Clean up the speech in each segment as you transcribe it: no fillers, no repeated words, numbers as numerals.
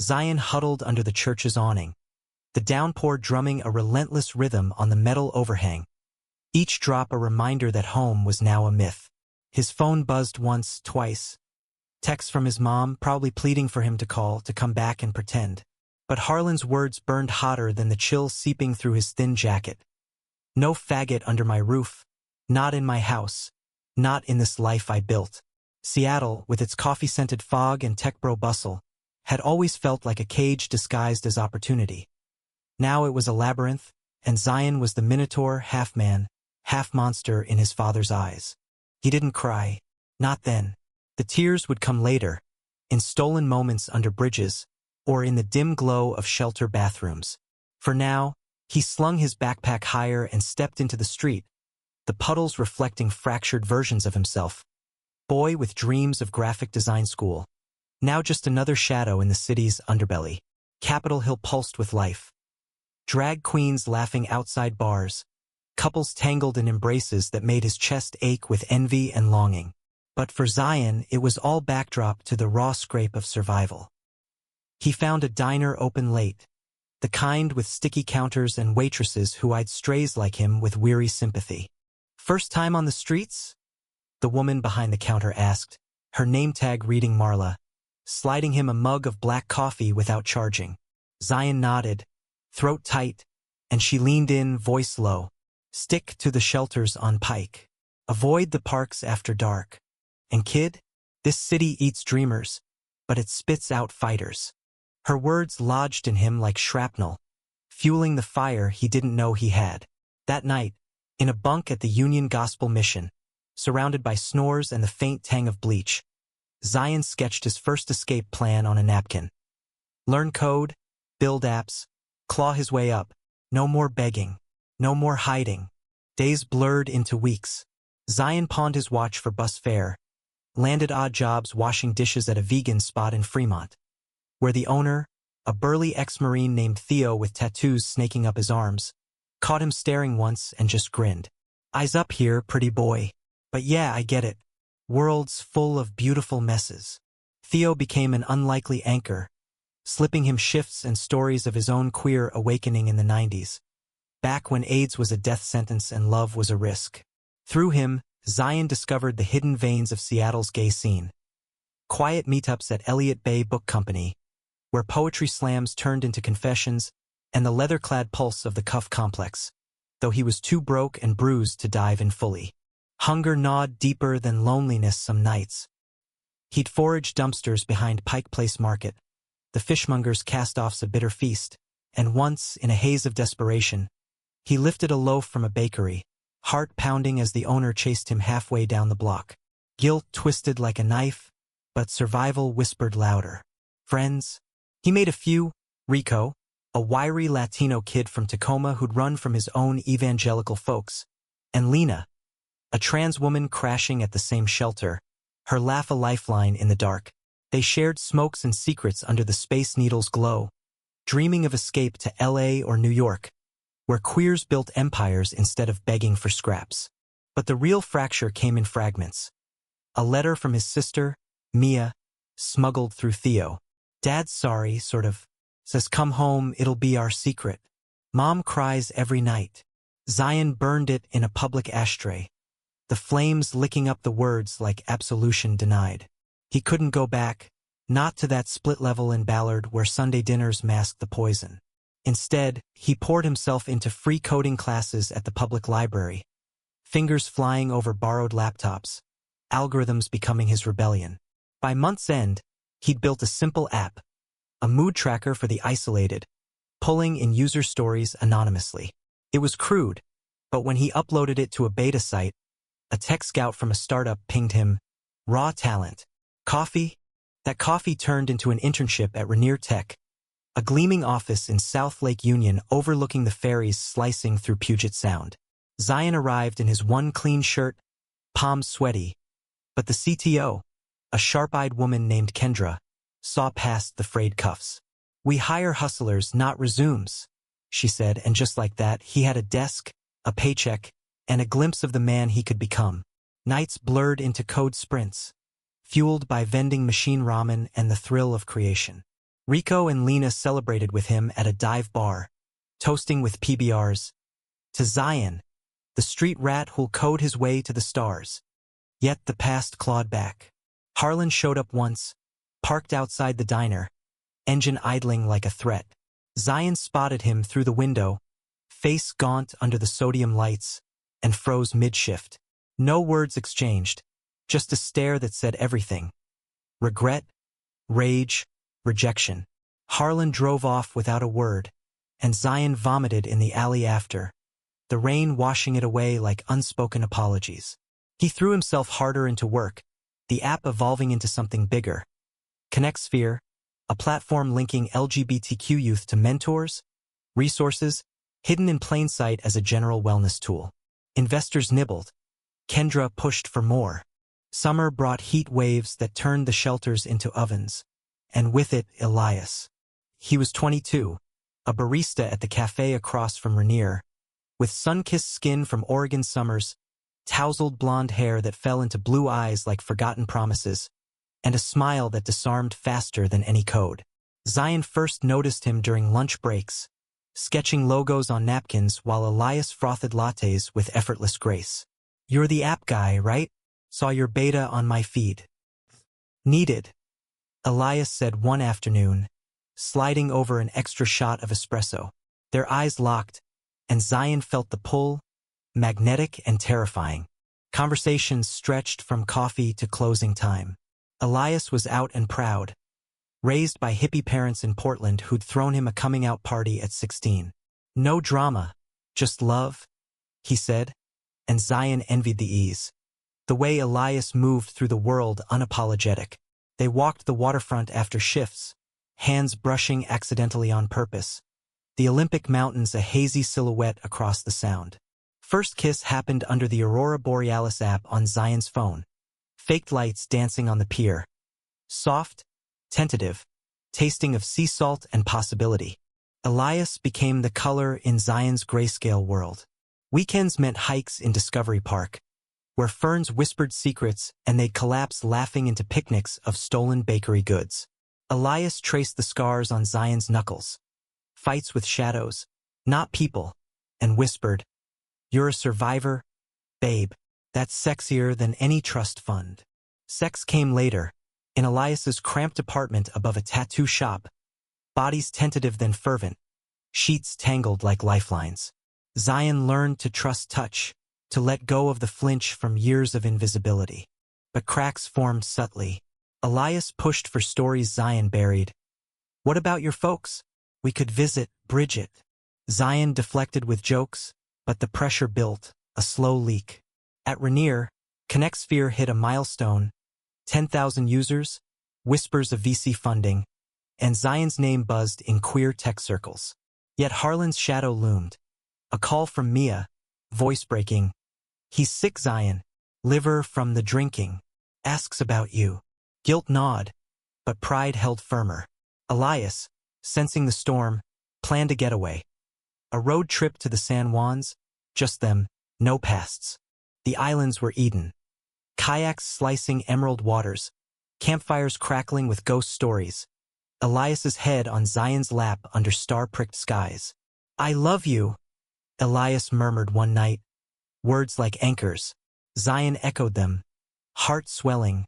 Zion huddled under the church's awning, the downpour drumming a relentless rhythm on the metal overhang, each drop a reminder that home was now a myth. His phone buzzed once, twice. Texts from his mom, probably pleading for him to call, to come back and pretend. But Harlan's words burned hotter than the chill seeping through his thin jacket. No faggot under my roof. Not in my house. Not in this life I built. Seattle, with its coffee-scented fog and tech-bro bustle, had always felt like a cage disguised as opportunity. Now it was a labyrinth, and Zion was the minotaur, half-man, half-monster in his father's eyes. He didn't cry. Not then. The tears would come later, in stolen moments under bridges, or in the dim glow of shelter bathrooms. For now, he slung his backpack higher and stepped into the street, the puddles reflecting fractured versions of himself. Boy with dreams of graphic design school. Now just another shadow in the city's underbelly. Capitol Hill pulsed with life. Drag queens laughing outside bars. Couples tangled in embraces that made his chest ache with envy and longing. But for Zion, it was all backdrop to the raw scrape of survival. He found a diner open late, the kind with sticky counters and waitresses who eyed strays like him with weary sympathy. "First time on the streets?" the woman behind the counter asked, her name tag reading Marla, sliding him a mug of black coffee without charging. Zion nodded, throat tight, and she leaned in, voice low. "Stick to the shelters on Pike. Avoid the parks after dark. And kid, this city eats dreamers, but it spits out fighters." Her words lodged in him like shrapnel, fueling the fire he didn't know he had. That night, in a bunk at the Union Gospel Mission, surrounded by snores and the faint tang of bleach, Zion sketched his first escape plan on a napkin. Learn code, build apps, claw his way up. No more begging. No more hiding. Days blurred into weeks. Zion pawned his watch for bus fare, landed odd jobs washing dishes at a vegan spot in Fremont, where the owner, a burly ex-Marine named Theo with tattoos snaking up his arms, caught him staring once and just grinned. "Eyes up here, pretty boy. But yeah, I get it. Worlds full of beautiful messes." Theo became an unlikely anchor, slipping him shifts and stories of his own queer awakening in the 90s, back when AIDS was a death sentence and love was a risk. Through him, Zion discovered the hidden veins of Seattle's gay scene. Quiet meetups at Elliott Bay Book Company, where poetry slams turned into confessions, and the leather-clad pulse of the Cuff Complex, though he was too broke and bruised to dive in fully. Hunger gnawed deeper than loneliness some nights. He'd forage dumpsters behind Pike Place Market, the fishmonger's cast-offs a bitter feast, and once, in a haze of desperation, he lifted a loaf from a bakery, heart pounding as the owner chased him halfway down the block. Guilt twisted like a knife, but survival whispered louder. Friends? He made a few. Rico, a wiry Latino kid from Tacoma who'd run from his own evangelical folks, and Lena, a trans woman crashing at the same shelter, her laugh a lifeline in the dark. They shared smokes and secrets under the Space Needle's glow, dreaming of escape to LA or New York, where queers built empires instead of begging for scraps. But the real fracture came in fragments. A letter from his sister, Mia, smuggled through Theo. "Dad's sorry, sort of. Says come home, it'll be our secret. Mom cries every night." Zion burned it in a public ashtray, the flames licking up the words like absolution denied. He couldn't go back, not to that split level in Ballard where Sunday dinners masked the poison. Instead, he poured himself into free coding classes at the public library, fingers flying over borrowed laptops, algorithms becoming his rebellion. By month's end, he'd built a simple app, a mood tracker for the isolated, pulling in user stories anonymously. It was crude, but when he uploaded it to a beta site, a tech scout from a startup pinged him, "Raw talent. Coffee?" That coffee turned into an internship at Rainier Tech, a gleaming office in South Lake Union overlooking the ferries slicing through Puget Sound. Zion arrived in his one clean shirt, palms sweaty, but the CTO, a sharp-eyed woman named Kendra, saw past the frayed cuffs. "We hire hustlers, not resumes," she said, and just like that, he had a desk, a paycheck, and a glimpse of the man he could become. Nights blurred into code sprints, fueled by vending machine ramen and the thrill of creation. Rico and Lena celebrated with him at a dive bar, toasting with PBRs. To Zion, the street rat who'll code his way to the stars. Yet the past clawed back. Harlan showed up once, parked outside the diner, engine idling like a threat. Zion spotted him through the window, face gaunt under the sodium lights, and froze mid-shift. No words exchanged, just a stare that said everything. Regret, rage, rejection. Harlan drove off without a word, and Zion vomited in the alley after, the rain washing it away like unspoken apologies. He threw himself harder into work, the app evolving into something bigger. ConnectSphere, a platform linking LGBTQ youth to mentors, resources, hidden in plain sight as a general wellness tool. Investors nibbled. Kendra pushed for more. Summer brought heat waves that turned the shelters into ovens. And with it, Elias. He was 22, a barista at the cafe across from Rainier, with sun-kissed skin from Oregon summers, tousled blonde hair that fell into blue eyes like forgotten promises, and a smile that disarmed faster than any code. Zion first noticed him during lunch breaks, sketching logos on napkins while Elias frothed lattes with effortless grace. "You're the app guy, right? Saw your beta on my feed." "Needed," Elias said one afternoon, sliding over an extra shot of espresso. Their eyes locked, and Zion felt the pull, magnetic and terrifying. Conversations stretched from coffee to closing time. Elias was out and proud, raised by hippie parents in Portland who'd thrown him a coming-out party at 16. "No drama, just love," he said, and Zion envied the ease. The way Elias moved through the world unapologetic. They walked the waterfront after shifts, hands brushing accidentally on purpose. The Olympic Mountains a hazy silhouette across the sound. First kiss happened under the Aurora Borealis app on Zion's phone. Faked lights dancing on the pier. Soft, tentative, tasting of sea salt and possibility. Elias became the color in Zion's grayscale world. Weekends meant hikes in Discovery Park, where ferns whispered secrets and they'd collapse laughing into picnics of stolen bakery goods. Elias traced the scars on Zion's knuckles. Fights with shadows, not people, and whispered, "You're a survivor, babe. That's sexier than any trust fund." Sex came later, in Elias's cramped apartment above a tattoo shop, bodies tentative then fervent, sheets tangled like lifelines. Zion learned to trust touch, to let go of the flinch from years of invisibility. But cracks formed subtly. Elias pushed for stories Zion buried. "What about your folks? We could visit Bridget." Zion deflected with jokes, but the pressure built, a slow leak. At Rainier, ConnectSphere hit a milestone, 10,000 users, whispers of VC funding, and Zion's name buzzed in queer tech circles. Yet Harlan's shadow loomed. A call from Mia, voice breaking. "He's sick, Zion. Liver from the drinking. Asks about you." Guilt gnawed, but pride held firmer. Elias, sensing the storm, planned a getaway. A road trip to the San Juans, just them, no pasts. The islands were Eden. Kayaks slicing emerald waters, campfires crackling with ghost stories. Elias's head on Zion's lap under star-pricked skies. "I love you," Elias murmured one night. Words like anchors. Zion echoed them, heart swelling,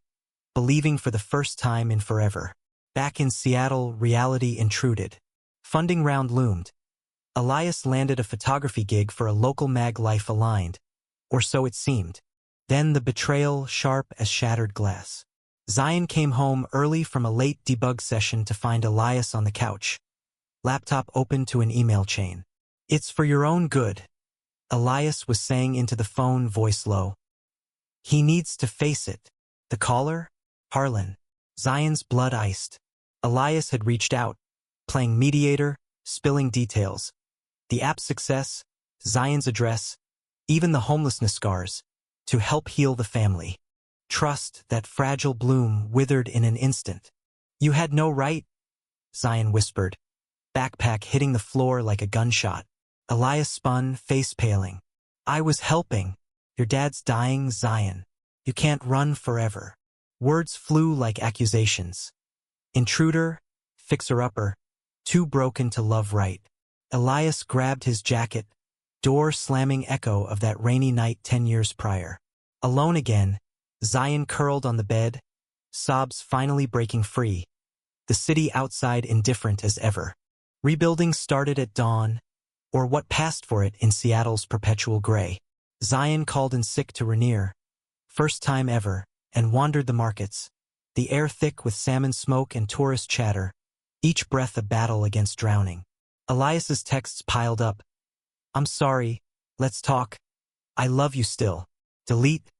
believing for the first time in forever. Back in Seattle, reality intruded. Funding round loomed. Elias landed a photography gig for a local mag Life Aligned, or so it seemed. Then the betrayal sharp as shattered glass. Zion came home early from a late debug session to find Elias on the couch. Laptop open to an email chain. "It's for your own good," Elias was saying into the phone, voice low. "He needs to face it." The caller? Harlan. Zion's blood iced. Elias had reached out, playing mediator, spilling details. The app's success, Zion's address, even the homelessness scars, to help heal the family. Trust, that fragile bloom, withered in an instant. "You had no right," Zion whispered, backpack hitting the floor like a gunshot. Elias spun, face paling. "I was helping. Your dad's dying, Zion. You can't run forever." Words flew like accusations. Intruder, fixer-upper, too broken to love right. Elias grabbed his jacket, door-slamming echo of that rainy night 10 years prior. Alone again, Zion curled on the bed, sobs finally breaking free, the city outside indifferent as ever. Rebuilding started at dawn, or what passed for it in Seattle's perpetual gray. Zion called in sick to Rainier, first time ever, and wandered the markets, the air thick with salmon smoke and tourist chatter, each breath a battle against drowning. Elias's texts piled up. I'm sorry, let's talk. I love you still. Delete,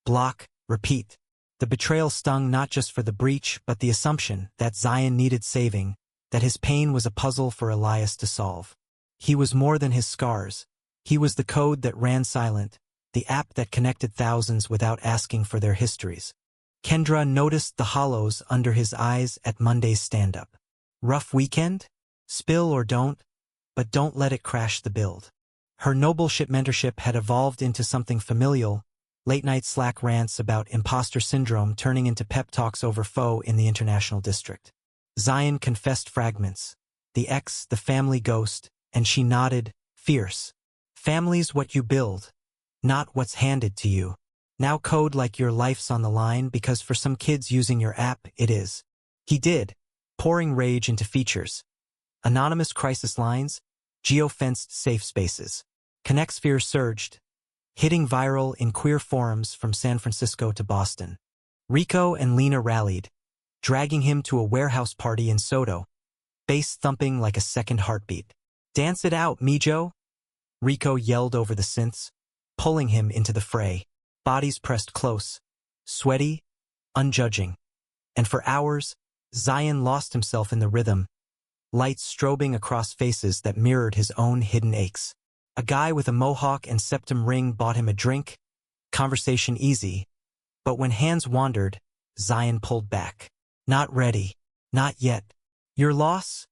block, repeat. The betrayal stung not just for the breach but the assumption that Zion needed saving, that his pain was a puzzle for Elias to solve. He was more than his scars. He was the code that ran silent, the app that connected thousands without asking for their histories. Kendra noticed the hollows under his eyes at Monday's stand-up. Rough weekend? Spill or don't, but don't let it crash the build. Her nobleship mentorship had evolved into something familial, late-night Slack rants about imposter syndrome turning into pep talks over foe in the International District. Zion confessed fragments, the ex, the family ghost, and she nodded, fierce. Family's what you build, not what's handed to you. Now code like your life's on the line because for some kids using your app, it is. He did, pouring rage into features. Anonymous crisis lines, geo-fenced safe spaces. ConnectSphere surged, hitting viral in queer forums from San Francisco to Boston. Rico and Lena rallied, dragging him to a warehouse party in Soto, bass thumping like a second heartbeat. Dance it out, Mijo! Rico yelled over the synths, pulling him into the fray. Bodies pressed close, sweaty, unjudging. And for hours, Zion lost himself in the rhythm, lights strobing across faces that mirrored his own hidden aches. A guy with a mohawk and septum ring bought him a drink, conversation easy, but when hands wandered, Zion pulled back. Not ready, not yet. Your loss?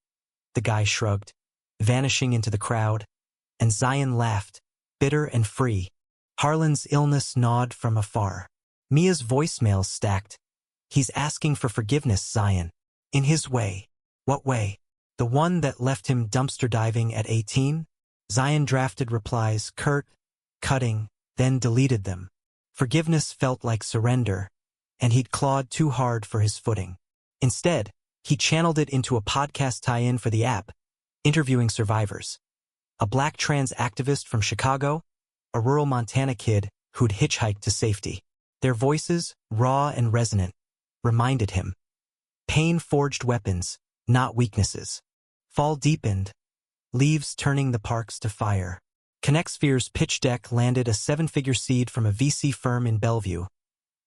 The guy shrugged, vanishing into the crowd, and Zion laughed, bitter and free. Harlan's illness gnawed from afar. Mia's voicemails stacked. He's asking for forgiveness, Zion. In his way. What way? The one that left him dumpster diving at 18? Zion drafted replies, curt, cutting, then deleted them. Forgiveness felt like surrender, and he'd clawed too hard for his footing. Instead, he channeled it into a podcast tie-in for the app, interviewing survivors. A black trans activist from Chicago, a rural Montana kid who'd hitchhiked to safety. Their voices, raw and resonant, reminded him. Pain forged weapons, not weaknesses. Fall deepened, leaves turning the parks to fire. ConnectSphere's pitch deck landed a 7-figure seed from a VC firm in Bellevue.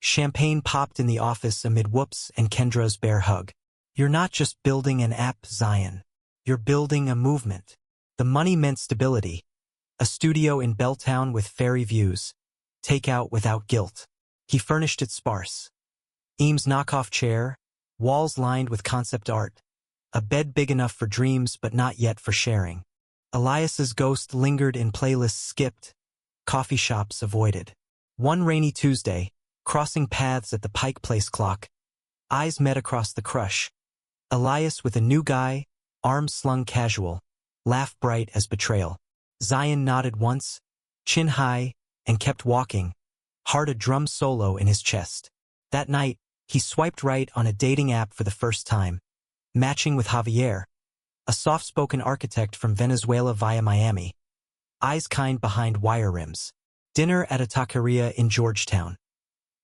Champagne popped in the office amid whoops and Kendra's bear hug. You're not just building an app, Zion. You're building a movement. The money meant stability. A studio in Belltown with fairy views. Takeout without guilt. He furnished it sparse. Eames' knockoff chair, walls lined with concept art. A bed big enough for dreams but not yet for sharing. Elias's ghost lingered in playlists skipped, coffee shops avoided. One rainy Tuesday, crossing paths at the Pike Place clock, eyes met across the crush. Elias with a new guy, arms slung casual, laugh bright as betrayal. Zion nodded once, chin high, and kept walking, heart a drum solo in his chest. That night, he swiped right on a dating app for the first time, matching with Javier, a soft-spoken architect from Venezuela via Miami. Eyes kind behind wire rims. Dinner at a taqueria in Georgetown.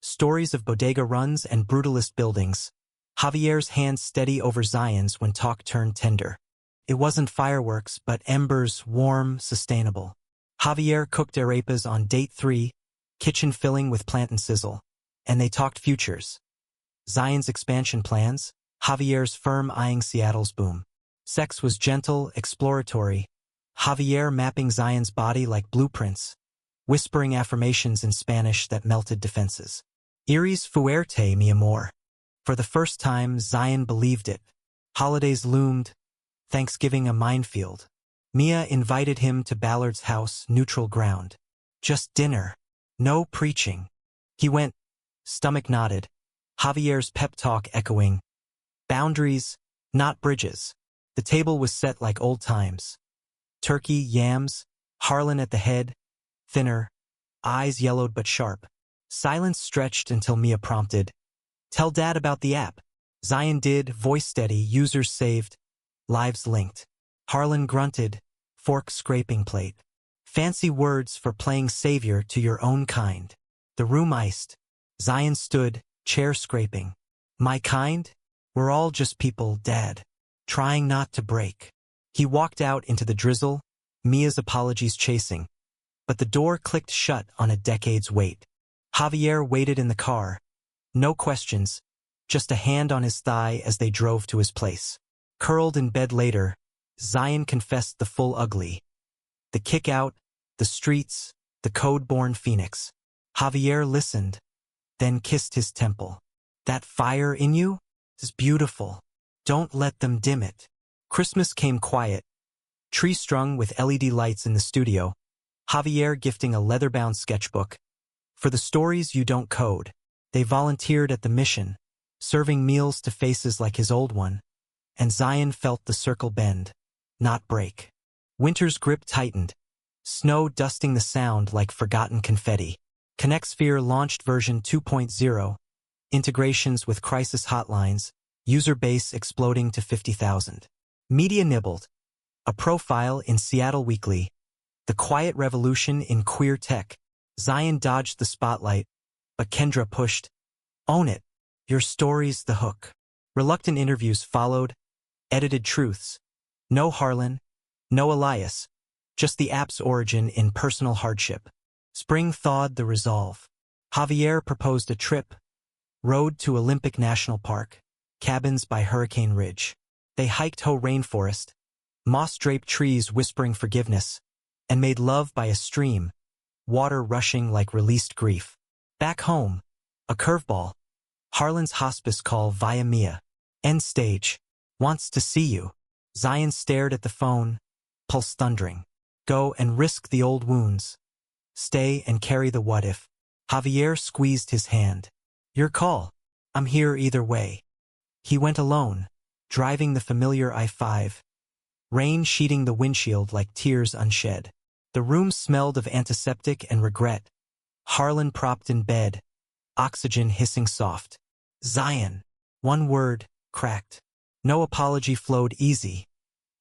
Stories of bodega runs and brutalist buildings. Javier's hands steady over Zion's when talk turned tender. It wasn't fireworks, but embers, warm, sustainable. Javier cooked arepas on date 3, kitchen filling with plant and sizzle. And they talked futures. Zion's expansion plans, Javier's firm eyeing Seattle's boom. Sex was gentle, exploratory. Javier mapping Zion's body like blueprints, whispering affirmations in Spanish that melted defenses. Eres fuerte, mi amor. For the first time, Zion believed it. Holidays loomed, Thanksgiving a minefield. Mia invited him to Ballard's house, neutral ground. Just dinner. No preaching. He went, stomach knotted, Javier's pep talk echoing. Boundaries, not bridges. The table was set like old times. Turkey, yams, Harlan at the head, thinner, eyes yellowed but sharp. Silence stretched until Mia prompted, "Tell Dad about the app." Zion did, voice steady, users saved, lives linked. Harlan grunted, fork scraping plate. Fancy words for playing savior to your own kind. The room iced. Zion stood, chair scraping. "My kind? We're all just people, Dad. Trying not to break." He walked out into the drizzle, Mia's apologies chasing. But the door clicked shut on a decade's wait. Javier waited in the car. No questions, just a hand on his thigh as they drove to his place. Curled in bed later, Zion confessed the full ugly. The kick-out, the streets, the code-born phoenix. Javier listened, then kissed his temple. "That fire in you is beautiful. Don't let them dim it." Christmas came quiet. Tree strung with LED lights in the studio. Javier gifting a leather-bound sketchbook. For the stories you don't code. They volunteered at the mission, serving meals to faces like his old one. And Zion felt the circle bend, not break. Winter's grip tightened. Snow dusting the sound like forgotten confetti. ConnectSphere launched version 2.0. Integrations with crisis hotlines. User base exploding to 50,000. Media nibbled. A profile in Seattle Weekly. The quiet revolution in queer tech. Zion dodged the spotlight, but Kendra pushed, "Own it. Your story's the hook." Reluctant interviews followed. Edited truths. No Harlan, no Elias. Just the app's origin in personal hardship. Spring thawed the resolve. Javier proposed a trip. Rode to Olympic National Park. Cabins by Hurricane Ridge. They hiked Hoh Rainforest. Moss-draped trees whispering forgiveness. And made love by a stream. Water rushing like released grief. Back home. A curveball. Harlan's hospice call via Mia. End stage. "Wants to see you." Zion stared at the phone, pulse thundering. "Go and risk the old wounds. Stay and carry the what if." Javier squeezed his hand. "Your call. I'm here either way." He went alone, driving the familiar I-5. Rain sheeting the windshield like tears unshed. The room smelled of antiseptic and regret. Harlan propped in bed, oxygen hissing soft. "Zion." One word, cracked. No apology flowed easy.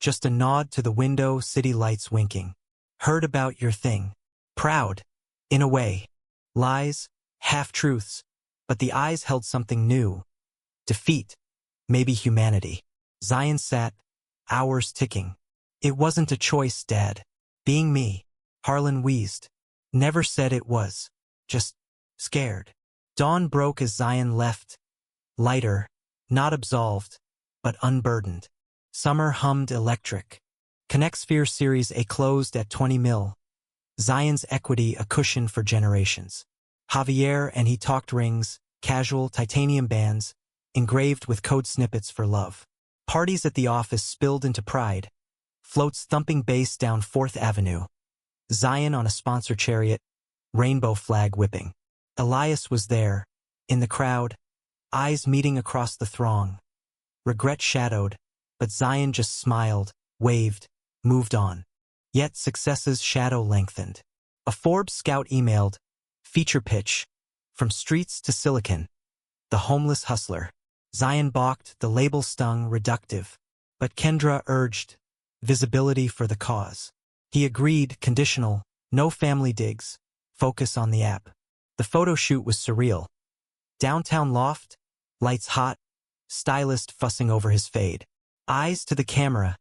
Just a nod to the window, city lights winking. "Heard about your thing." Proud, in a way. Lies, half-truths, but the eyes held something new. Defeat, maybe humanity. Zion sat, hours ticking. "It wasn't a choice, Dad. Being me." Harlan wheezed. "Never said it was. Just scared." Dawn broke as Zion left. Lighter, not absolved, but unburdened. Summer hummed electric. ConnectSphere Series A closed at 20 mil. Zion's equity a cushion for generations. Javier and he talked rings, casual titanium bands, engraved with code snippets for love. Parties at the office spilled into pride. Floats thumping bass down 4th Avenue. Zion on a sponsor chariot, rainbow flag whipping. Elias was there, in the crowd, eyes meeting across the throng. Regret shadowed, but Zion just smiled, waved, moved on. Yet success's shadow lengthened. A Forbes scout emailed, feature pitch, from streets to silicon. The homeless hustler. Zion balked, the label stung, reductive. But Kendra urged, visibility for the cause. He agreed, conditional, no family digs, focus on the app. The photo shoot was surreal. Downtown loft, lights hot, stylist fussing over his fade. Eyes to the camera.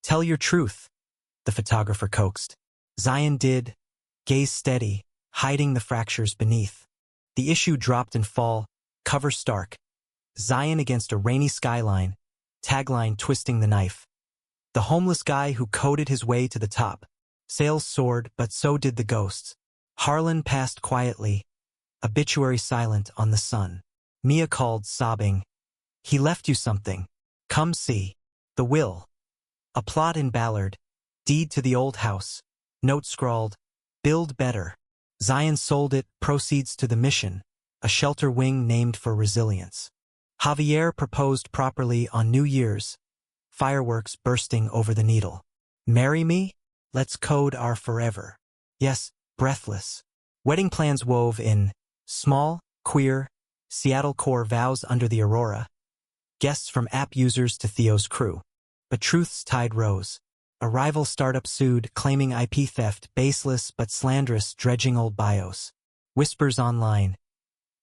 "Tell your truth," the photographer coaxed. Zion did, gaze steady, hiding the fractures beneath. The issue dropped in fall, cover stark. Zion against a rainy skyline, tagline twisting the knife. The homeless guy who coded his way to the top. Sales soared, but so did the ghosts. Harlan passed quietly, obituary silent on the sun. Mia called, sobbing. "He left you something. Come see." The will. A plot in Ballard. Deed to the old house. Note scrawled, "Build better." Zion sold it, proceeds to the mission. A shelter wing named for resilience. Javier proposed properly on New Year's, fireworks bursting over the needle. Marry me? Let's code our forever. Yes, breathless. Wedding plans wove in small, queer, Seattle core vows under the aurora. Guests from app users to Theo's crew. But truth's tide rose. A rival startup sued, claiming IP theft, baseless but slanderous, dredging old bios. Whispers online.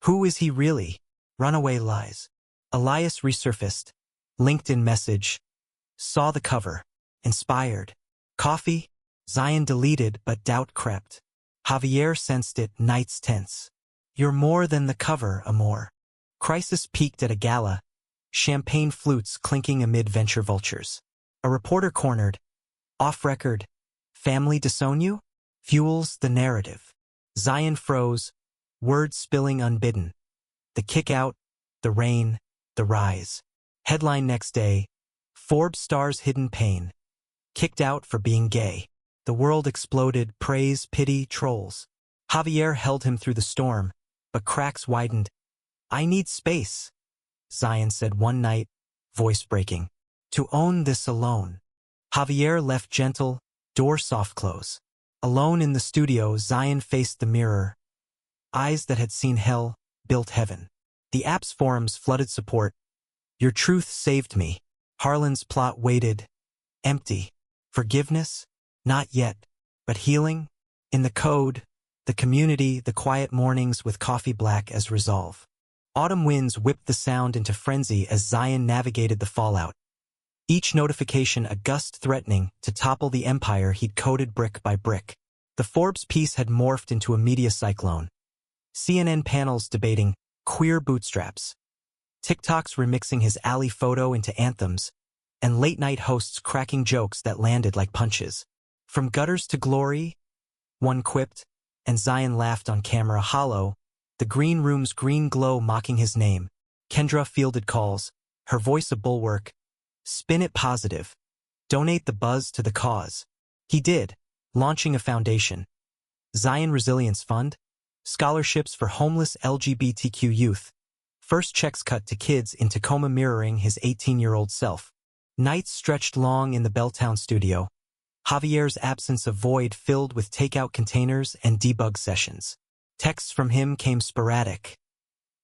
Who is he really? Runaway lies. Elias resurfaced. LinkedIn message. Saw the cover. Inspired. Coffee? Zion deleted, but doubt crept. Javier sensed it, nights tense. You're more than the cover, amor. Crisis peaked at a gala. Champagne flutes clinking amid venture vultures. A reporter cornered. Off record. Family disown you? Fuels the narrative. Zion froze. Words spilling unbidden. The kick out. The rain. The rise. Headline next day. Forbes stars hidden pain. Kicked out for being gay. The world exploded, praise, pity, trolls. Javier held him through the storm, but cracks widened. I need space, Zion said one night, voice breaking. To own this alone. Javier left gentle, door soft close. Alone in the studio, Zion faced the mirror. Eyes that had seen hell, built heaven. The app's forums flooded support. Your truth saved me. Harlan's plot waited. Empty. Forgiveness? Not yet. But healing? In the code, the community, the quiet mornings with coffee black as resolve. Autumn winds whipped the sound into frenzy as Zion navigated the fallout. Each notification a gust threatening to topple the empire he'd coded brick by brick. The Forbes piece had morphed into a media cyclone. CNN panels debating queer bootstraps. TikToks remixing his alley photo into anthems, and late-night hosts cracking jokes that landed like punches. From gutters to glory, one quipped, and Zion laughed on camera hollow, the green room's green glow mocking his name. Kendra fielded calls, her voice a bulwark. Spin it positive. Donate the buzz to the cause. He did, launching a foundation. Zion Resilience Fund, scholarships for homeless LGBTQ youth. First checks cut to kids in Tacoma mirroring his 18-year-old self. Nights stretched long in the Belltown studio. Javier's absence a void filled with takeout containers and debug sessions. Texts from him came sporadic.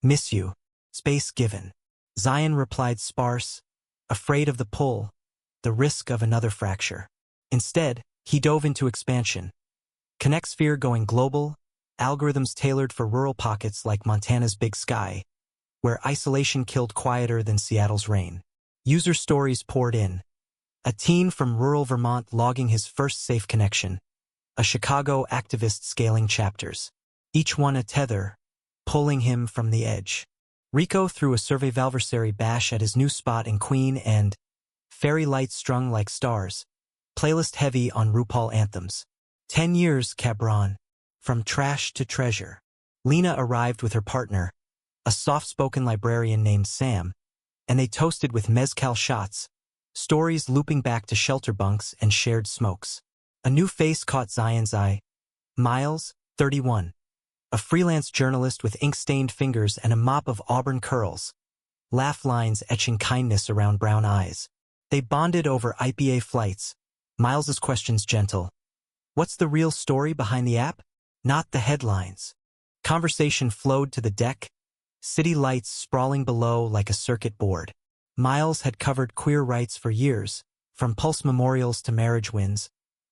Miss you. Space given. Zion replied sparse, afraid of the pull, the risk of another fracture. Instead, he dove into expansion. ConnectSphere going global, algorithms tailored for rural pockets like Montana's Big Sky, where isolation killed quieter than Seattle's rain. User stories poured in. A teen from rural Vermont logging his first safe connection. A Chicago activist scaling chapters. Each one a tether, pulling him from the edge. Rico threw a Survey Valversary bash at his new spot in Queen and fairy lights strung like stars. Playlist heavy on RuPaul anthems. 10 years, Cabron. From trash to treasure. Lena arrived with her partner, a soft-spoken librarian named Sam, and they toasted with mezcal shots, stories looping back to shelter bunks and shared smokes. A new face caught Zion's eye. Miles, 31. A freelance journalist with ink-stained fingers and a mop of auburn curls. Laugh lines etching kindness around brown eyes. They bonded over IPA flights. Miles's questions gentle. What's the real story behind the app? Not the headlines. Conversation flowed to the deck, city lights sprawling below like a circuit board. Miles had covered queer rights for years, from Pulse memorials to marriage wins.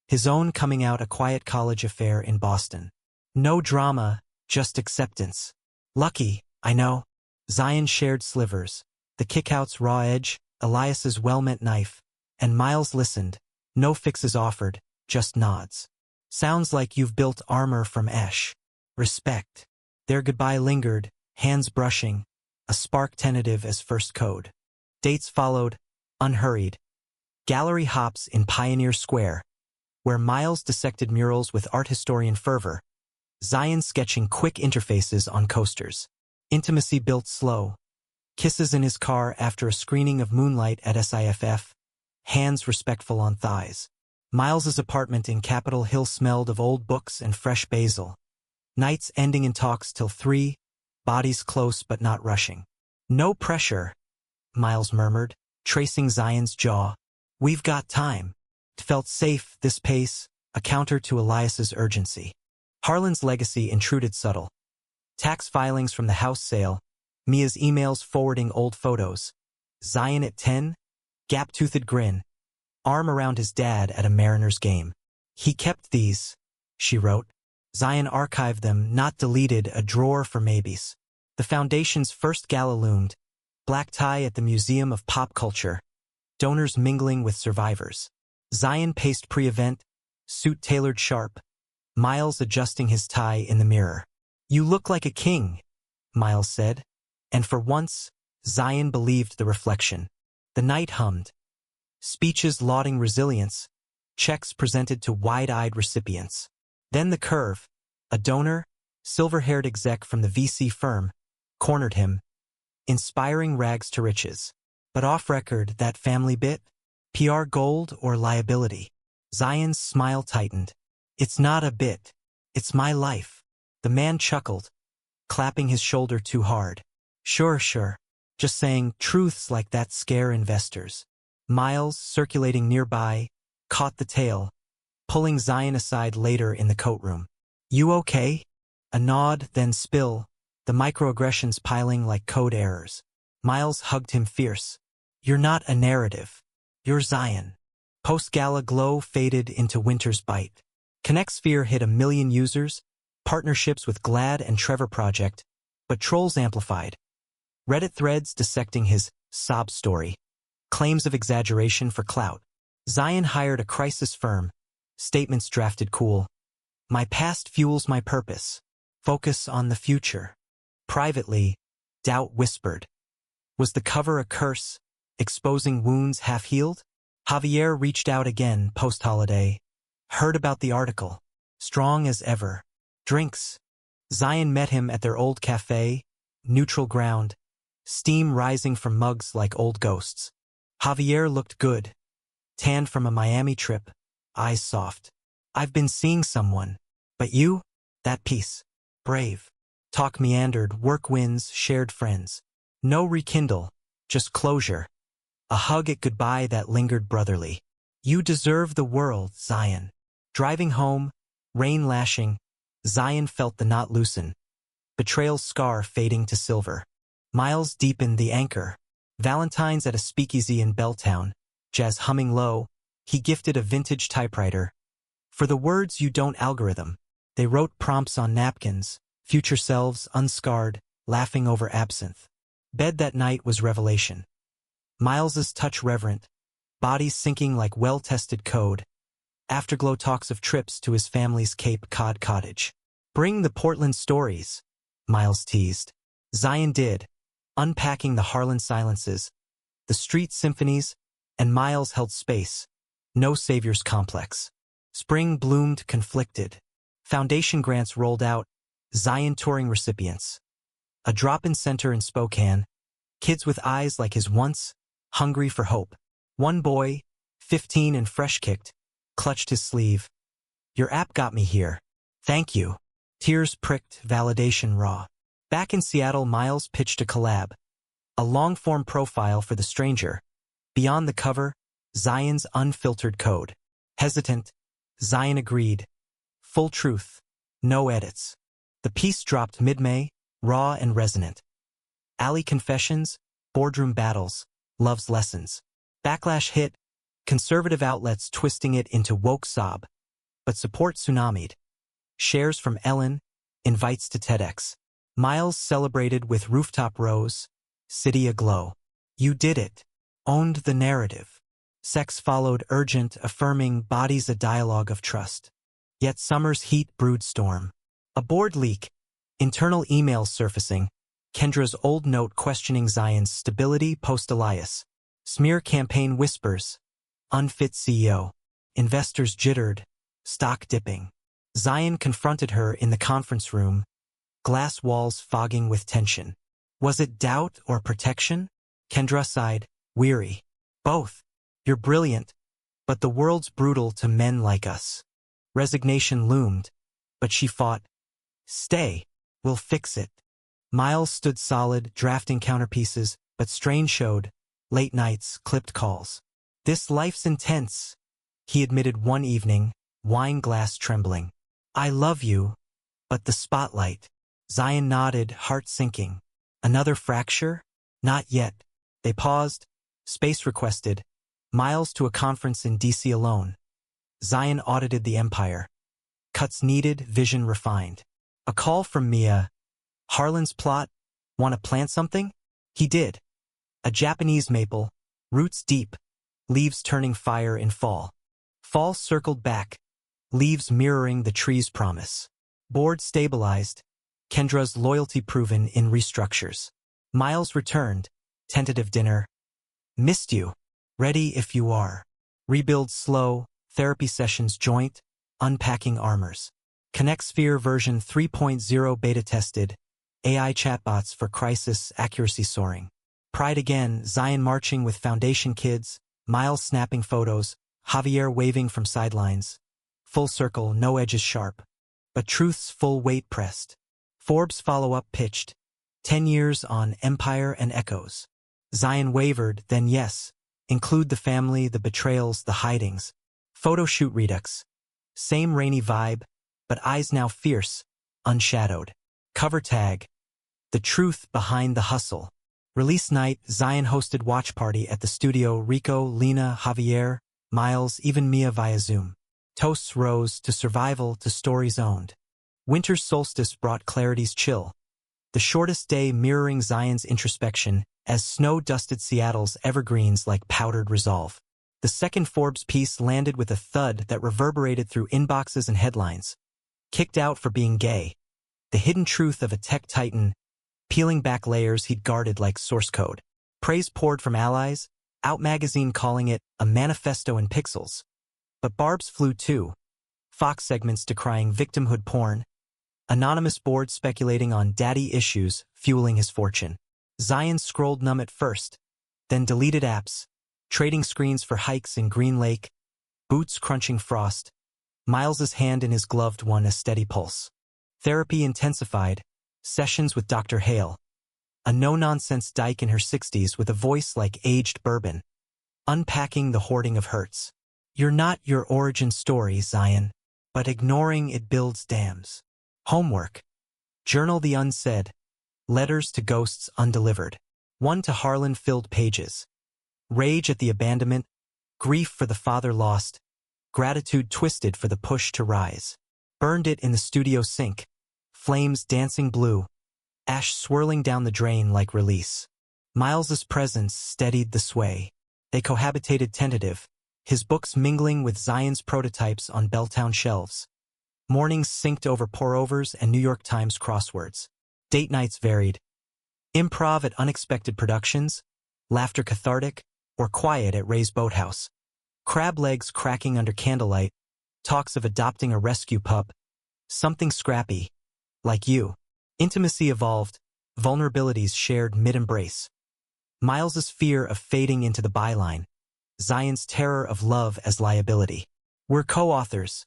His own coming out a quiet college affair in Boston. No drama, just acceptance. Lucky, I know. Zion shared slivers, the kickout's raw edge, Elias's well-meant knife, and Miles listened. No fixes offered, just nods. Sounds like you've built armor from ash. Respect. Their goodbye lingered, hands brushing, a spark tentative as first code. Dates followed, unhurried. Gallery hops in Pioneer Square, where Miles dissected murals with art historian fervor. Zion sketching quick interfaces on coasters. Intimacy built slow. Kisses in his car after a screening of Moonlight at SIFF. Hands respectful on thighs. Miles's apartment in Capitol Hill smelled of old books and fresh basil. Nights ending in talks till 3, bodies close but not rushing. No pressure, Miles murmured, tracing Zion's jaw. We've got time. It felt safe, this pace, a counter to Elias's urgency. Harlan's legacy intruded subtle. Tax filings from the house sale, Mia's emails forwarding old photos. Zion at 10, gap-toothed grin, arm around his dad at a Mariners game. He kept these, she wrote. Zion archived them, not deleted, a drawer for maybes. The Foundation's first gala loomed, black tie at the Museum of Pop Culture, donors mingling with survivors. Zion paced pre-event, suit tailored sharp, Miles adjusting his tie in the mirror. You look like a king, Miles said, and for once, Zion believed the reflection. The night hummed. Speeches lauding resilience, checks presented to wide-eyed recipients. Then the curve, a donor, silver-haired exec from the VC firm, cornered him, inspiring rags to riches. But off-record, that family bit? PR gold or liability? Zion's smile tightened. It's not a bit. It's my life. The man chuckled, clapping his shoulder too hard. Sure. Just saying truths like that scare investors. Miles, circulating nearby, caught the tale, pulling Zion aside later in the coat room. You okay? A nod, then spill, the microaggressions piling like code errors. Miles hugged him fierce. You're not a narrative. You're Zion. Post-gala glow faded into winter's bite. ConnectSphere hit 1 million users, partnerships with Glad and Trevor Project, but trolls amplified. Reddit threads dissecting his sob story. Claims of exaggeration for clout. Zion hired a crisis firm. Statements drafted cool. My past fuels my purpose. Focus on the future. Privately, doubt whispered. Was the cover a curse, exposing wounds half-healed? Javier reached out again post-holiday. Heard about the article. Strong as ever. Drinks. Zion met him at their old cafe, neutral ground, steam rising from mugs like old ghosts. Javier looked good. Tanned from a Miami trip, eyes soft. I've been seeing someone. But you? That piece. Brave. Talk meandered, work wins, shared friends. No rekindle, just closure. A hug at goodbye that lingered brotherly. You deserve the world, Zion. Driving home, rain lashing, Zion felt the knot loosen. Betrayal's scar fading to silver. Miles deepened the anchor. Valentine's at a speakeasy in Belltown, jazz humming low, he gifted a vintage typewriter. For the words you don't algorithm, they wrote prompts on napkins, future selves unscarred, laughing over absinthe. Bed that night was revelation. Miles's touch reverent, body sinking like well-tested code. Afterglow talks of trips to his family's Cape Cod cottage. Bring the Portland stories, Miles teased. Zion did, unpacking the Harlan silences, the street symphonies, and Miles held space. No savior's complex. Spring bloomed conflicted. Foundation grants rolled out, Zion touring recipients. A drop-in center in Spokane, kids with eyes like his once, hungry for hope. One boy, 15 and fresh-kicked, clutched his sleeve. Your app got me here. Thank you. Tears pricked, validation raw. Back in Seattle, Miles pitched a collab. A long-form profile for the stranger. Beyond the cover, Zion's unfiltered code. Hesitant, Zion agreed. Full truth. No edits. The piece dropped mid-May, raw and resonant. Alley confessions, boardroom battles, love's lessons. Backlash hit, conservative outlets twisting it into woke sob. But support tsunamied. Shares from Ellen, invites to TEDx. Miles celebrated with rooftop rows, city aglow. You did it. Owned the narrative. Sex followed urgent, affirming bodies a dialogue of trust. Yet summer's heat brewed storm. A board leak. Internal emails surfacing. Kendra's old note questioning Zion's stability post-Elias. Smear campaign whispers. Unfit CEO. Investors jittered. Stock dipping. Zion confronted her in the conference room. Glass walls fogging with tension. Was it doubt or protection? Kendra sighed, weary. Both. You're brilliant, but the world's brutal to men like us. Resignation loomed, but she fought. Stay. We'll fix it. Miles stood solid, drafting counterpieces, but strain showed. Late nights, clipped calls. "This life's intense," he admitted one evening, wine glass trembling. "I love you, but the spotlight." Zion nodded, heart sinking. "Another fracture?" "Not yet." They paused. Space requested. Miles to a conference in D.C. alone. Zion audited the empire. Cuts needed, vision refined. A call from Mia. "Harlan's plot? Want to plant something?" He did. A Japanese maple, roots deep, leaves turning fire in fall. Fall circled back, leaves mirroring the tree's promise. Board stabilized, Kendra's loyalty proven in restructures. Miles returned, tentative dinner. "Missed you. Ready if you are." Rebuild slow, therapy sessions joint, unpacking armors. Connect Sphere version 3.0 beta tested, AI chatbots for crisis accuracy soaring. Pride again, Zion marching with Foundation kids, Miles snapping photos, Javier waving from sidelines. Full circle, no edges sharp. But truth's full weight pressed. Forbes follow-up pitched. 10 years on Empire and Echoes. Zion wavered, then yes. Include the family, the betrayals, the hidings. Photo shoot redux. Same rainy vibe, but eyes now fierce, unshadowed. Cover tag. The truth behind the hustle. Release night, Zion hosted watch party at the studio. Rico, Lena, Javier, Miles, even Mia via Zoom. Toasts rose to survival, to stories owned. Winter's solstice brought clarity's chill. The shortest day mirroring Zion's introspection as snow dusted Seattle's evergreens like powdered resolve. The second Forbes piece landed with a thud that reverberated through inboxes and headlines. Kicked out for being gay. The hidden truth of a tech titan, peeling back layers he'd guarded like source code. Praise poured from allies, Out magazine calling it a manifesto in pixels. But barbs flew too. Fox segments decrying victimhood porn. Anonymous board speculating on daddy issues fueling his fortune. Zion scrolled numb at first, then deleted apps, trading screens for hikes in Green Lake, boots crunching frost, Miles's hand in his gloved one a steady pulse. Therapy intensified, sessions with Dr. Hale, a no-nonsense dyke in her 60s with a voice like aged bourbon, unpacking the hoarding of hurts. You're not your origin story, Zion, but ignoring it builds dams. Homework. Journal the unsaid. Letters to ghosts undelivered. One to Harlan filled pages. Rage at the abandonment, grief for the father lost, gratitude twisted for the push to rise. Burned it in the studio sink, flames dancing blue, ash swirling down the drain like release. Miles's presence steadied the sway. They cohabitated tentative, his books mingling with Zion's prototypes on Belltown shelves. Mornings synced over pour-overs and New York Times crosswords. Date nights varied. Improv at unexpected productions, laughter cathartic, or quiet at Ray's boathouse. Crab legs cracking under candlelight, talks of adopting a rescue pup, something scrappy, like you. Intimacy evolved, vulnerabilities shared mid-embrace. Miles's fear of fading into the byline, Zion's terror of love as liability. We're co-authors.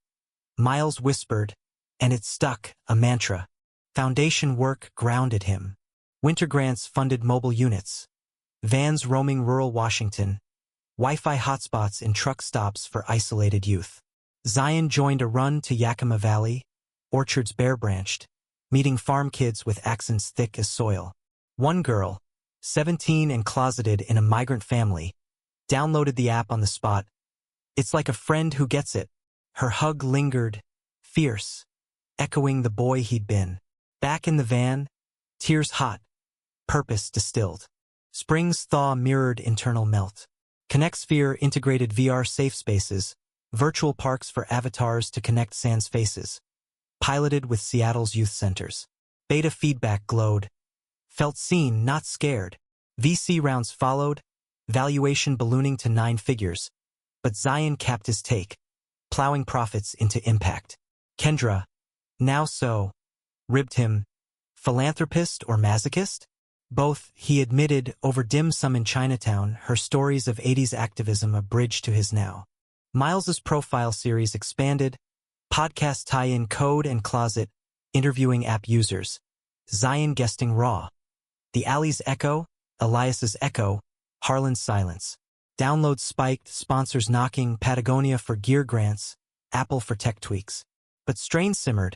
Miles whispered, and it stuck, a mantra. Foundation work grounded him. Winter grants funded mobile units. Vans roaming rural Washington. Wi-Fi hotspots in truck stops for isolated youth. Zion joined a run to Yakima Valley, orchards bare-branched, meeting farm kids with accents thick as soil. One girl, 17 and closeted in a migrant family, downloaded the app on the spot. It's like a friend who gets it. Her hug lingered, fierce, echoing the boy he'd been. Back in the van, tears hot, purpose distilled. Spring's thaw mirrored internal melt. ConnectSphere integrated VR safe spaces, virtual parks for avatars to connect sans faces. Piloted with Seattle's youth centers. Beta feedback glowed. Felt seen, not scared. VC rounds followed, valuation ballooning to 9 figures. But Zion capped his take, plowing profits into impact. Kendra, now so, ribbed him. Philanthropist or masochist? Both, he admitted, over dim sum in Chinatown, her stories of 80s activism a bridge to his now. Miles's profile series expanded, podcast tie-in Code and Closet, interviewing app users. Zion guesting raw. The Alley's echo, Elias's echo, Harlan's silence. Downloads spiked, sponsors knocking, Patagonia for gear grants, Apple for tech tweaks. But strain simmered.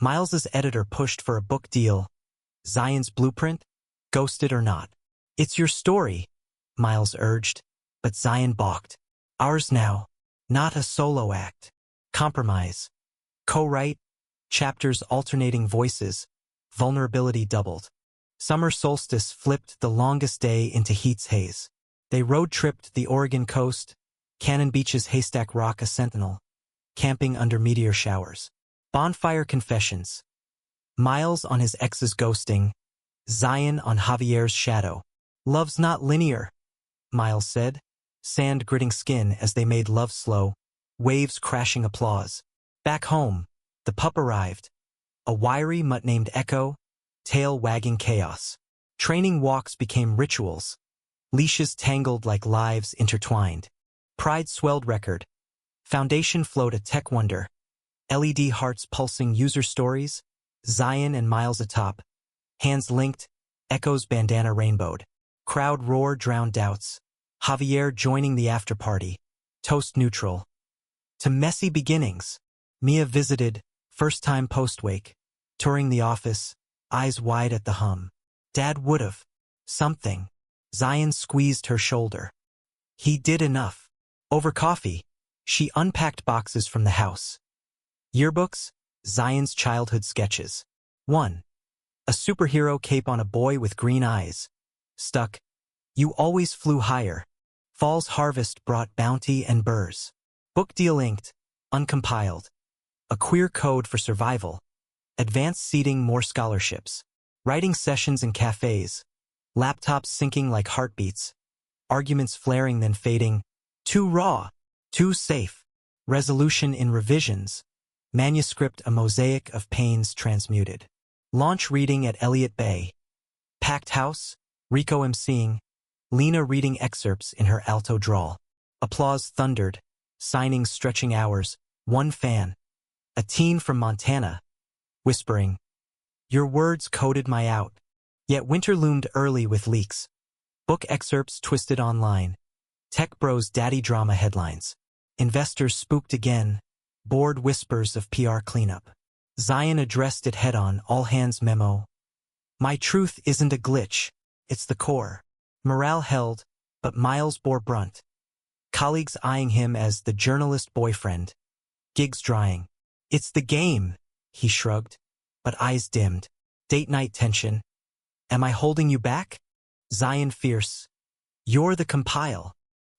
Miles's editor pushed for a book deal. Zion's blueprint? Ghosted or not? It's your story, Miles urged, but Zion balked. Ours now, not a solo act. Compromise. Co-write, chapters alternating voices, vulnerability doubled. Summer solstice flipped the longest day into heat's haze. They road-tripped the Oregon coast, Cannon Beach's Haystack Rock a sentinel, camping under meteor showers. Bonfire confessions. Miles on his ex's ghosting, Zion on Javier's shadow. Love's not linear, Miles said, sand gritting skin as they made love slow, waves crashing applause. Back home, the pup arrived, a wiry mutt named Echo, tail wagging chaos. Training walks became rituals, leashes tangled like lives intertwined. Pride swelled record. Foundation flowed a tech wonder. LED hearts pulsing user stories, Zion and Miles atop. Hands linked, Echo's bandana rainbowed. Crowd roar drowned doubts. Javier joining the after-party. Toast neutral. To messy beginnings. Mia visited, first-time post-wake. Touring the office, eyes wide at the hum. Dad would've. Something. Zion squeezed her shoulder. He did enough. Over coffee, she unpacked boxes from the house. Yearbooks, Zion's childhood sketches. 1. A superhero cape on a boy with green eyes. Stuck. You always flew higher. Fall's harvest brought bounty and burrs. Book deal inked, uncompiled. A queer code for survival. Advanced seating, more scholarships. Writing sessions in cafes. Laptops syncing like heartbeats. Arguments flaring then fading. Too raw. Too safe. Resolution in revisions. Manuscript a mosaic of pains transmuted. Launch reading at Elliott Bay. Packed house, Rico emceeing, Lena reading excerpts in her alto drawl. Applause thundered, signings stretching hours, one fan. A teen from Montana, whispering, your words coded my out. Yet winter loomed early with leaks. Book excerpts twisted online. Tech bros daddy drama headlines. Investors spooked again. Bored whispers of PR cleanup. Zion addressed it head-on, all-hands memo. My truth isn't a glitch, it's the core. Morale held, but Miles bore brunt. Colleagues eyeing him as the journalist boyfriend. Gigs drying. It's the game, he shrugged, but eyes dimmed. Date night tension. Am I holding you back? Zion fierce. You're the compile.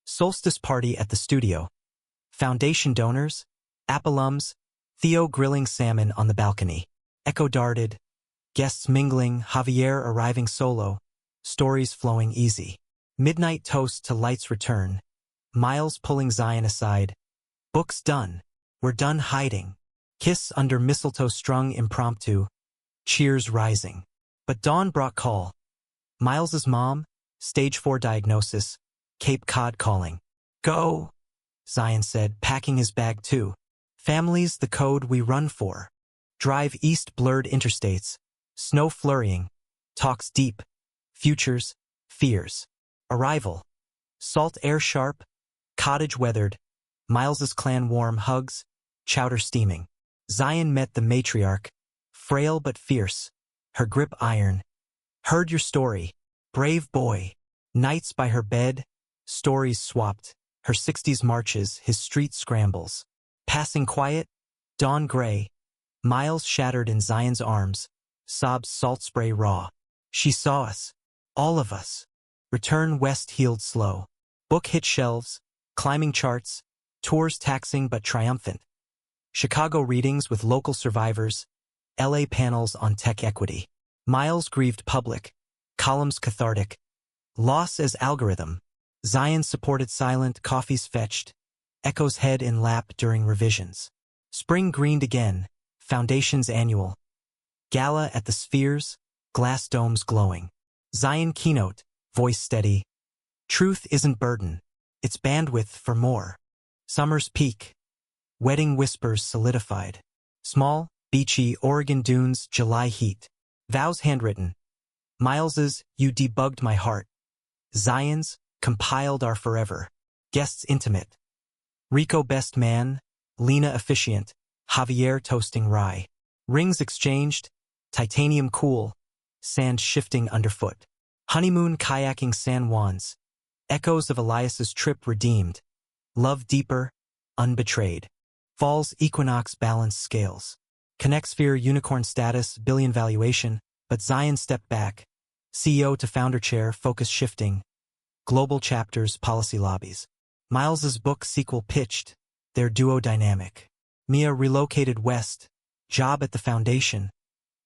Solstice party at the studio. Foundation donors, app alums, Theo grilling salmon on the balcony. Echo darted. Guests mingling, Javier arriving solo. Stories flowing easy. Midnight toast to light's return. Miles pulling Zion aside. Book's done. We're done hiding. Kiss under mistletoe strung impromptu. Cheers rising. But dawn brought call. Miles's mom, stage 4 diagnosis, Cape Cod calling. Go, Zion said, packing his bag too. Family's the code we run for. Drive east blurred interstates. Snow flurrying. Talks deep. Futures. Fears. Arrival. Salt air sharp. Cottage weathered. Miles's clan warm hugs. Chowder steaming. Zion met the matriarch. Frail but fierce. Her grip iron. Heard your story. Brave boy. Nights by her bed. Stories swapped. Her 60s marches, his street scrambles. Passing quiet. Dawn gray. Miles shattered in Zion's arms. Sobs salt spray raw. She saw us. All of us. Return west healed slow. Book hit shelves. Climbing charts. Tours taxing but triumphant. Chicago readings with local survivors. LA panels on tech equity. Miles grieved public. Columns cathartic. Loss as algorithm. Zion supported silent, coffees fetched. Echo's head in lap during revisions. Spring greened again. Foundation's annual. Gala at the Spheres. Glass domes glowing. Zion keynote. Voice steady. Truth isn't burden. It's bandwidth for more. Summer's peak. Wedding whispers solidified. Small, beachy Oregon dunes, July heat. Vows handwritten. Miles's, you debugged my heart. Zion's, compiled our forever. Guests intimate. Rico best man, Lena officiant, Javier toasting rye. Rings exchanged, titanium cool, sand shifting underfoot. Honeymoon kayaking San Juan's. Echoes of Elias's trip redeemed. Love deeper, unbetrayed. Fall's equinox balance scales. Connexphere unicorn status, billion valuation, but Zion stepped back. CEO to founder chair, focus shifting. Global chapters, policy lobbies. Miles's book sequel pitched. Their duo dynamic. Mia relocated west. Job at the foundation.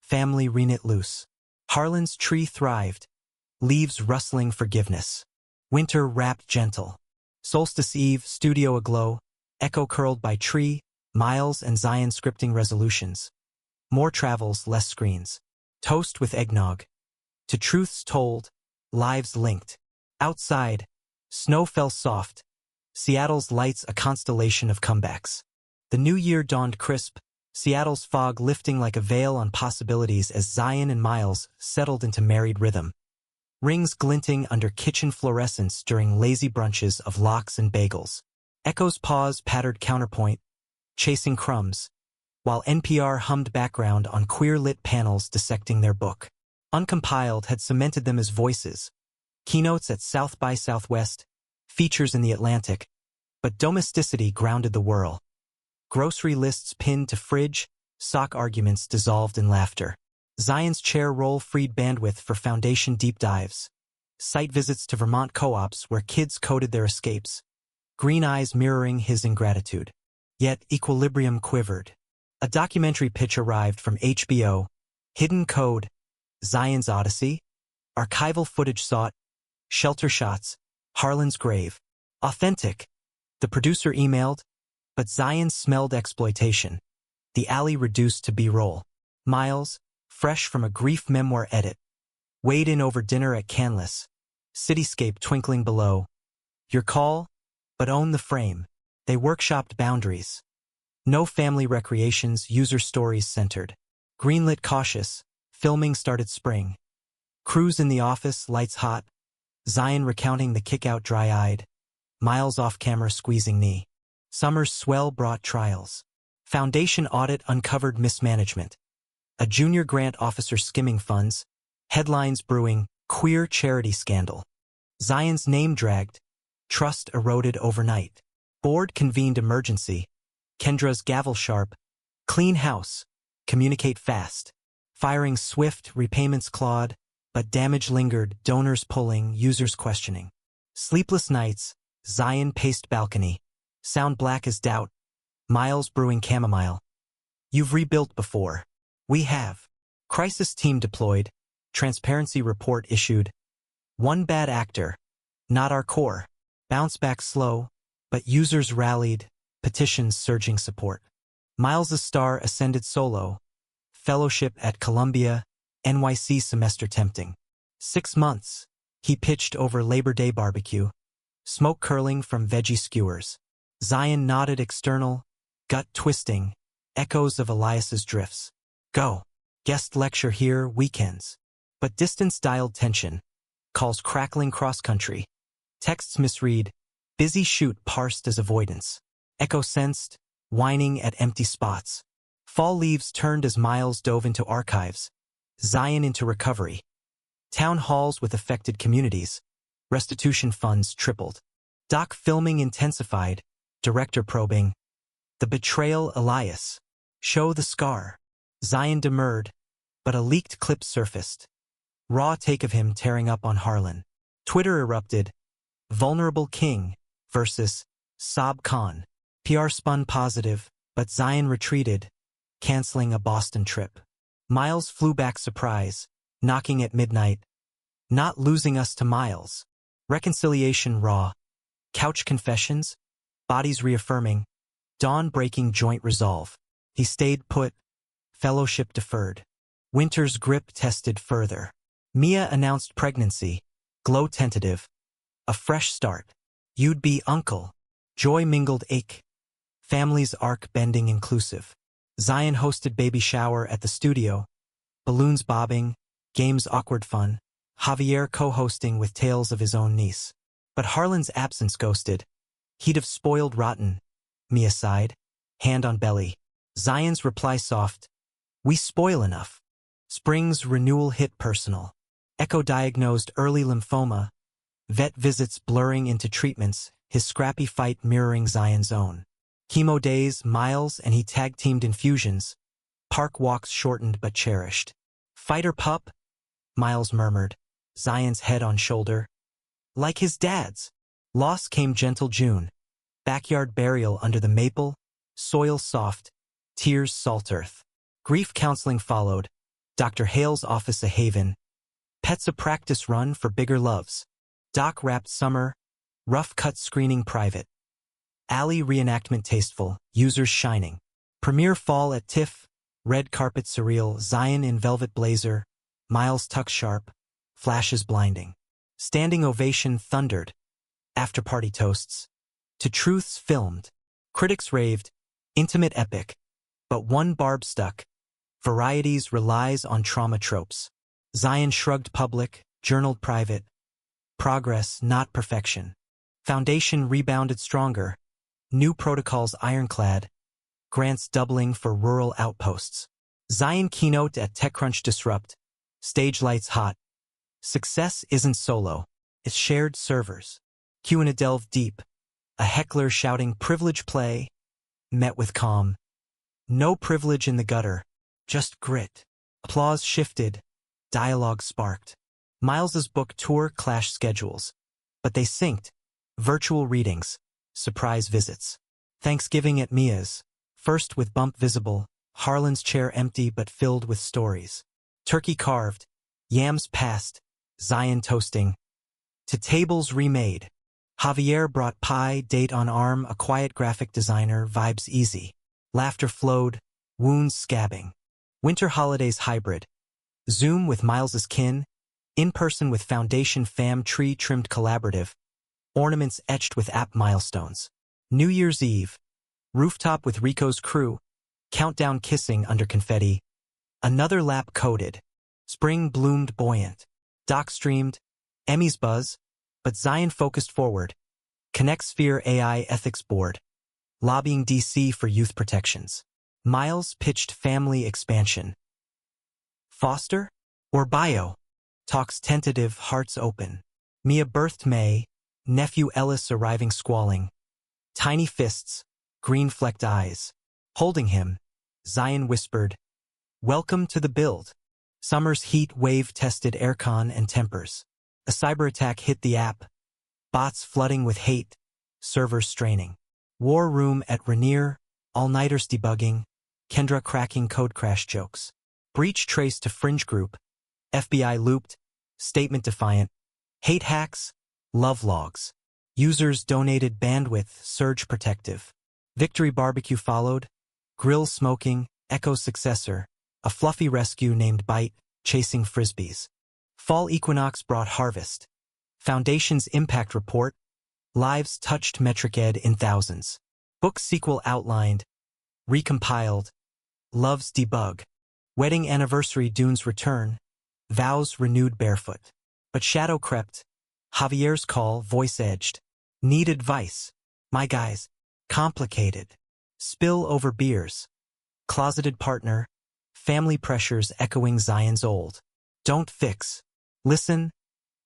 Family reknit loose. Harlan's tree thrived. Leaves rustling forgiveness. Winter wrapped gentle. Solstice eve, studio aglow. Echo curled by tree. Miles and Zion scripting resolutions. More travels, less screens. Toast with eggnog. To truths told. Lives linked. Outside. Snow fell soft. Seattle's lights a constellation of comebacks. The new year dawned crisp. Seattle's fog lifting like a veil on possibilities as Zion and Miles settled into married rhythm. Rings glinting under kitchen fluorescence during lazy brunches of lox and bagels. Echo's pause pattered counterpoint, chasing crumbs, while NPR hummed background on queer-lit panels dissecting their book. Uncompiled had cemented them as voices. Keynotes at South by Southwest, features in the Atlantic, but domesticity grounded the whirl. Grocery lists pinned to fridge, sock arguments dissolved in laughter. Zion's chair roll freed bandwidth for foundation deep dives. Site visits to Vermont co-ops where kids coded their escapes. Green eyes mirroring his ingratitude. Yet equilibrium quivered. A documentary pitch arrived from HBO. Hidden code. Zion's Odyssey. Archival footage sought. Shelter shots. Harlan's grave. Authentic. The producer emailed, but Zion smelled exploitation. The alley reduced to B-roll. Miles, fresh from a grief memoir edit. Weighed in over dinner at Canlis. Cityscape twinkling below. Your call, but own the frame. They workshopped boundaries. No family recreations, user stories centered. Greenlit cautious, filming started spring. Crews in the office, lights hot. Zion recounting the kick-out dry-eyed. Miles off-camera squeezing knee. Summer's swell brought trials. Foundation audit uncovered mismanagement. A junior grant officer skimming funds. Headlines brewing, queer charity scandal. Zion's name dragged. Trust eroded overnight. Board convened emergency. Kendra's gavel sharp. Clean house. Communicate fast. Firing swift, repayments clawed, but damage lingered, donors pulling, users questioning. Sleepless nights. Zion paced balcony. Sound black as doubt. Miles brewing chamomile. You've rebuilt before. We have. Crisis team deployed. Transparency report issued. One bad actor. Not our core. Bounce back slow, but users rallied. Petitions surging support. Miles's star ascended solo. Fellowship at Columbia. NYC semester tempting. 6 months. He pitched over Labor Day barbecue. Smoke curling from veggie skewers. Zion nodded external. Gut twisting. Echoes of Elias's drifts. Go. Guest lecture here, weekends. But distance dialed tension. Calls crackling cross-country. Texts misread. Busy shoot parsed as avoidance. Echo sensed. Whining at empty spots. Fall leaves turned as Miles dove into archives. Zion into recovery. Town halls with affected communities. Restitution funds tripled. Doc filming intensified. Director probing. The betrayal Elias. Show the scar. Zion demurred, but a leaked clip surfaced. Raw take of him tearing up on Harlan. Twitter erupted. Vulnerable King versus Saab Khan. PR spun positive, but Zion retreated, canceling a Boston trip. Miles flew back surprise, knocking at midnight. Not losing us to Miles. Reconciliation raw. Couch confessions. Bodies reaffirming. Dawn-breaking joint resolve. He stayed put. Fellowship deferred. Winter's grip tested further. Mia announced pregnancy. Glow tentative. A fresh start. You'd be uncle. Joy mingled ache. Family's arc bending inclusive. Zion hosted baby shower at the studio. balloons bobbing, games awkward fun, Javier co-hosting with tales of his own niece. But Harlan's absence ghosted. He'd have spoiled rotten. Mia sighed, hand on belly. Zion's reply soft. We spoil enough. Spring's renewal hit personal. Echo diagnosed early lymphoma. Vet visits blurring into treatments, his scrappy fight mirroring Zion's own. Chemo days, miles, and he tag-teamed infusions. Park walks shortened but cherished. Fighter pup? Miles murmured, Zion's head on shoulder. Like his dad's. Loss came gentle June. Backyard burial under the maple, soil soft, tears salt earth. Grief counseling followed. Dr. Hale's office a haven. Pets a practice run for bigger loves. Doc wrapped summer, rough cut screening private. Alley reenactment tasteful, users shining. Premiere fall at TIFF, red carpet surreal, Zion in velvet blazer, Miles tuck sharp, flashes blinding. Standing ovation thundered. After-party toasts. To truths filmed. Critics raved. Intimate epic. But one barb stuck. Varieties relies on trauma tropes. Zion shrugged public, journaled private. Progress, not perfection. Foundation rebounded stronger. New protocols ironclad. Grants doubling for rural outposts. Zion keynote at TechCrunch Disrupt. Stage lights hot. Success isn't solo. It's shared servers. Q&A delved deep. A heckler shouting privilege play. Met with calm. No privilege in the gutter. Just grit. Applause shifted. Dialogue sparked. Miles's book tour clashed schedules. But they synced. Virtual readings. Surprise visits. Thanksgiving at Mia's. First with bump visible. Harlan's chair empty but filled with stories. Turkey carved. Yams passed. Zion toasting. To tables remade. Javier brought pie, date on arm, a quiet graphic designer, vibes easy. Laughter flowed, wounds scabbing. Winter holidays hybrid. Zoom with Miles's kin, in-person with foundation fam tree trimmed collaborative, ornaments etched with app milestones. New Year's Eve. Rooftop with Rico's crew, countdown kissing under confetti. Another lap coded. Spring bloomed buoyant. Doc streamed. Emmy's buzz. But Zion focused forward. Connect Sphere AI Ethics Board. Lobbying DC for youth protections. Miles pitched family expansion. Foster? Or bio? Talks tentative, hearts open. Mia birthed May. Nephew Ellis arriving squalling. Tiny fists. Green-flecked eyes. Holding him. Zion whispered. Welcome to the build. Summer's heat wave-tested aircon and tempers. A cyber attack hit the app. Bots flooding with hate. Servers straining. War room at Rainier. All-nighters debugging. Kendra cracking code crash jokes. Breach traced to fringe group. FBI looped. Statement defiant. Hate hacks. Love logs. Users donated bandwidth. Surge protective. Victory barbecue followed. Grill smoking. Echo's successor. A fluffy rescue named Bite. Chasing frisbees. Fall equinox brought harvest. Foundation's impact report. Lives touched metric ed in thousands. Book sequel outlined. Recompiled. Loves debug. Wedding anniversary Dune's return. Vows renewed barefoot. But shadow crept. Javier's call voice edged. Need advice. My guys. Complicated. Spill over beers. Closeted partner. Family pressures echoing Zion's old. Don't fix. Listen.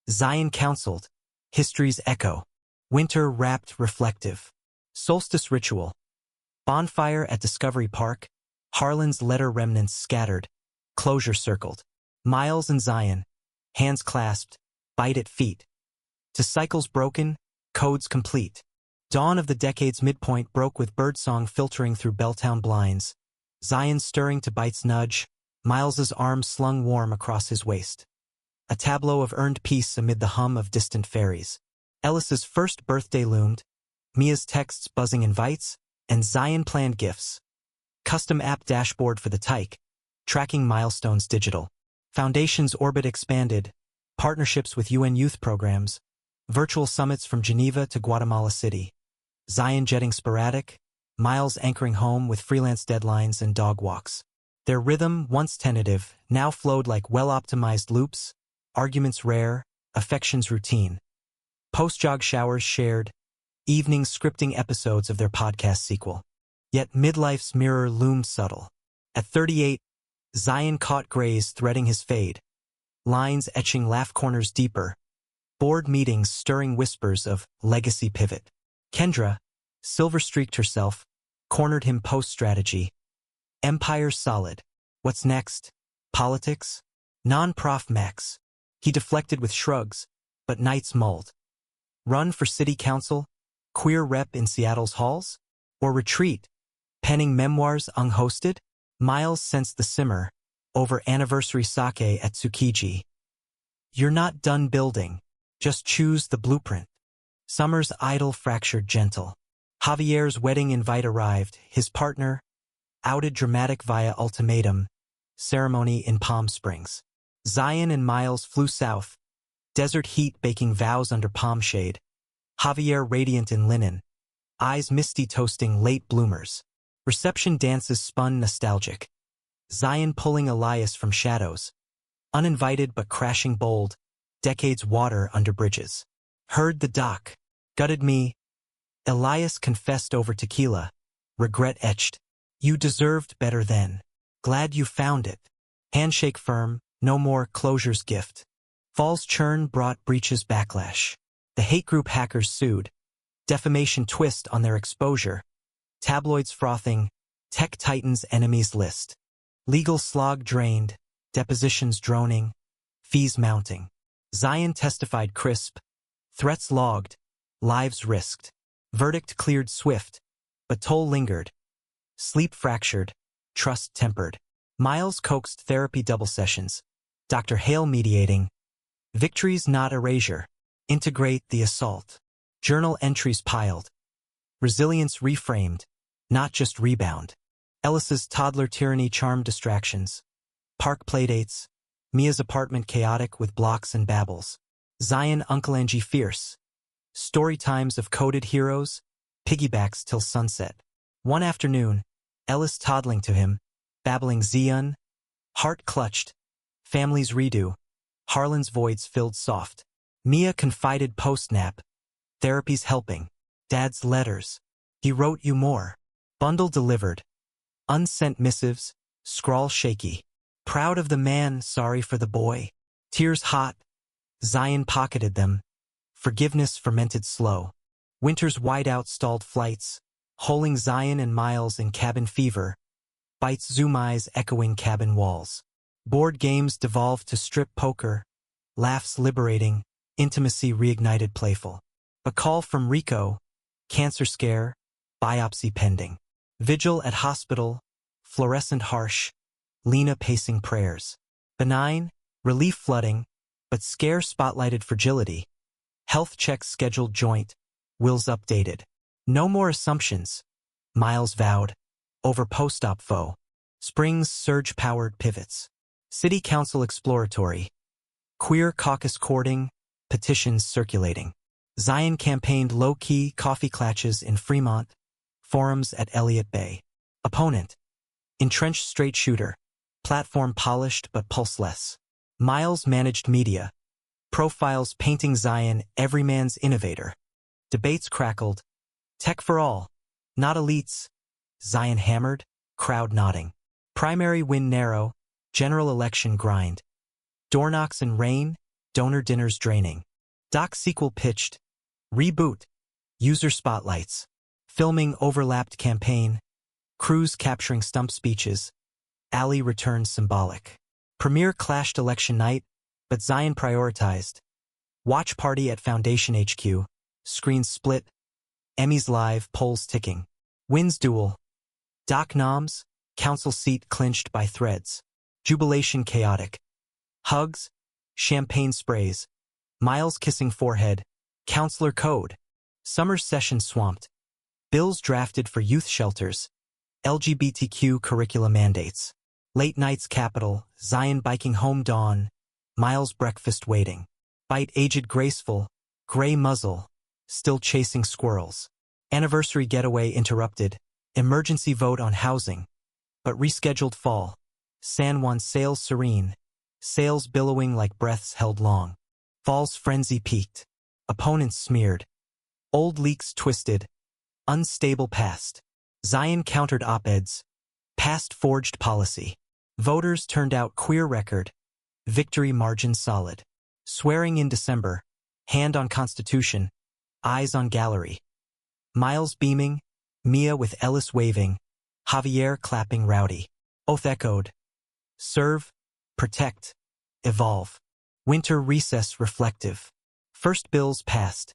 Zion counseled. History's echo. Winter wrapped reflective. Solstice ritual. Bonfire at Discovery Park. Harlan's letter remnants scattered. Closure circled. Miles and Zion. Hands clasped. Bite at feet. To cycles broken. Codes complete. Dawn of the decade's midpoint broke with birdsong filtering through Belltown blinds. Zion stirring to Bite's nudge. Miles's arm slung warm across his waist. A tableau of earned peace amid the hum of distant ferries. Ellis's first birthday loomed. Mia's texts buzzing invites. And Zion planned gifts. Custom app dashboard for the tyke. Tracking milestones digital. Foundation's orbit expanded. Partnerships with UN youth programs. Virtual summits from Geneva to Guatemala City. Zion jetting sporadic. Miles anchoring home with freelance deadlines and dog walks. Their rhythm, once tentative, now flowed like well-optimized loops, arguments rare, affections routine. Post-jog showers shared, evenings scripting episodes of their podcast sequel. Yet midlife's mirror loomed subtle. At 38, Zion caught grays threading his fade, lines etching laugh corners deeper, board meetings stirring whispers of legacy pivot. Kendra, silver-streaked herself, cornered him post-strategy. Empire solid. What's next? Politics? Non-prof max. He deflected with shrugs, but nights mulled. Run for city council? Queer rep in Seattle's halls? Or retreat? Penning memoirs unhosted? Miles sensed the simmer, over anniversary sake at Tsukiji. You're not done building. Just choose the blueprint. Summer's idyll fractured gentle. Javier's wedding invite arrived, his partner, outed dramatic via ultimatum, ceremony in Palm Springs. Zion and Miles flew south, desert heat baking vows under palm shade. Javier radiant in linen, eyes misty toasting late bloomers. Reception dances spun nostalgic. Zion pulling Elias from shadows. Uninvited but crashing bold, decades water under bridges. Heard the doc. Gutted me. Elias confessed over tequila. Regret etched. You deserved better then. Glad you found it. Handshake firm, no more closure's gift. Fall's churn brought breaches backlash. The hate group hackers sued. Defamation twist on their exposure. Tabloids frothing. Tech titans enemies list. Legal slog drained. Depositions droning. Fees mounting. Zion testified crisp. Threats logged. Lives risked. Verdict cleared swift. But toll lingered. Sleep fractured. Trust tempered. Miles coaxed therapy double sessions. Dr. Hale mediating. Victories not erasure. Integrate the assault. Journal entries piled. Resilience reframed. Not just rebound. Ellis's toddler tyranny charmed distractions. Park playdates. Mia's apartment chaotic with blocks and babbles. Zion Uncle Angie fierce. Story times of coded heroes. Piggybacks till sunset. One afternoon, Ellis toddling to him, babbling Zion. Heart clutched. Family's redo. Harlan's voids filled soft. Mia confided post-nap. Therapy's helping. Dad's letters. He wrote you more. Bundle delivered. Unsent missives. Scrawl shaky. Proud of the man, sorry for the boy. Tears hot. Zion pocketed them. Forgiveness fermented slow. Winter's whiteout stalled flights. Holing Zion and Miles in cabin fever. Bites zoom eyes echoing cabin walls. Board games devolved to strip poker. Laughs liberating. Intimacy reignited playful. A call from Rico. Cancer scare. Biopsy pending. Vigil at hospital. Fluorescent harsh. Lena pacing prayers. Benign. Relief flooding. But scare spotlighted fragility. Health checks scheduled joint. Wills updated. No more assumptions. Miles vowed. Over post-op foe. Spring's surge-powered pivots. City council exploratory. Queer caucus courting. Petitions circulating. Zion campaigned low-key coffee clatches in Fremont. Forums at Elliott Bay. Opponent. Entrenched straight shooter. Platform polished but pulseless. Miles managed media. Profiles painting Zion everyman's innovator. Debates crackled. Tech for all. Not elites. Zion hammered. Crowd nodding. Primary win narrow. General election grind. Door knocks and rain. Donor dinners draining. Doc sequel pitched. Reboot. User spotlights. Filming overlapped campaign. Crews capturing stump speeches. Alley returned symbolic. Premiere clashed election night, but Zion prioritized. Watch party at Foundation HQ. Screens split. Emmys live, polls ticking. Wins duel. Doc noms. Council seat clinched by threads. Jubilation chaotic. Hugs. Champagne sprays. Miles kissing forehead. Counselor code. Summer session swamped. Bills drafted for youth shelters. LGBTQ curricula mandates. Late nights capital. Zion biking home dawn. Miles breakfast waiting. Bite aged graceful. Gray muzzle. Still chasing squirrels. Anniversary getaway interrupted. Emergency vote on housing. But rescheduled fall. San Juan sails serene, sails billowing like breaths held long. Fall's frenzy peaked. Opponents smeared. Old leaks twisted. Unstable past. Zion countered op-eds. Past forged policy. Voters turned out queer record. Victory margin solid. Swearing in December. Hand on Constitution. Eyes on gallery. Miles beaming. Mia with Ellis waving. Javier clapping rowdy. Oath echoed. Serve. Protect. Evolve. Winter recess reflective. First bills passed.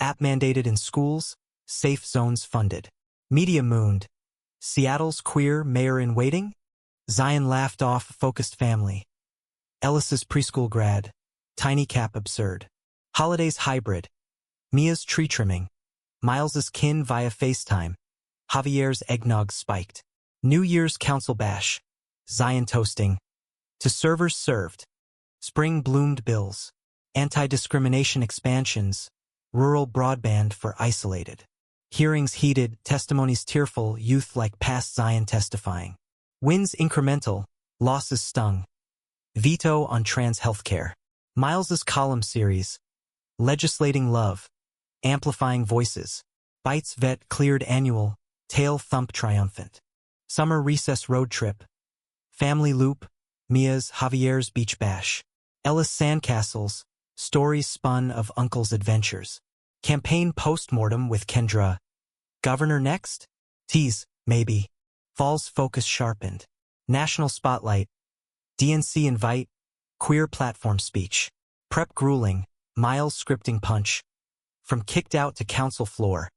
App mandated in schools. Safe zones funded. Media mooned. Seattle's queer mayor in waiting? Zion laughed off focused family. Ellis's preschool grad. Tiny cap absurd. Holidays hybrid. Mia's tree trimming. Miles's kin via FaceTime. Javier's eggnog spiked. New Year's council bash. Zion toasting. To servers served. Spring bloomed bills. Anti-discrimination expansions. Rural broadband for isolated. Hearings heated, testimonies tearful, youth like past Zion testifying. Wins incremental, losses stung. Veto on trans healthcare. Miles's column series. Legislating love. Amplifying voices. Bites vet cleared annual. Tail thump triumphant. Summer recess road trip. Family loop. Mia's Javier's beach bash. Ellis sandcastles. Stories spun of uncle's adventures. Campaign postmortem with Kendra. Governor next? Tease, maybe. Fall's focus sharpened. National spotlight. DNC invite. Queer platform speech. Prep grueling. Miles scripting punch. From kicked out to council floor.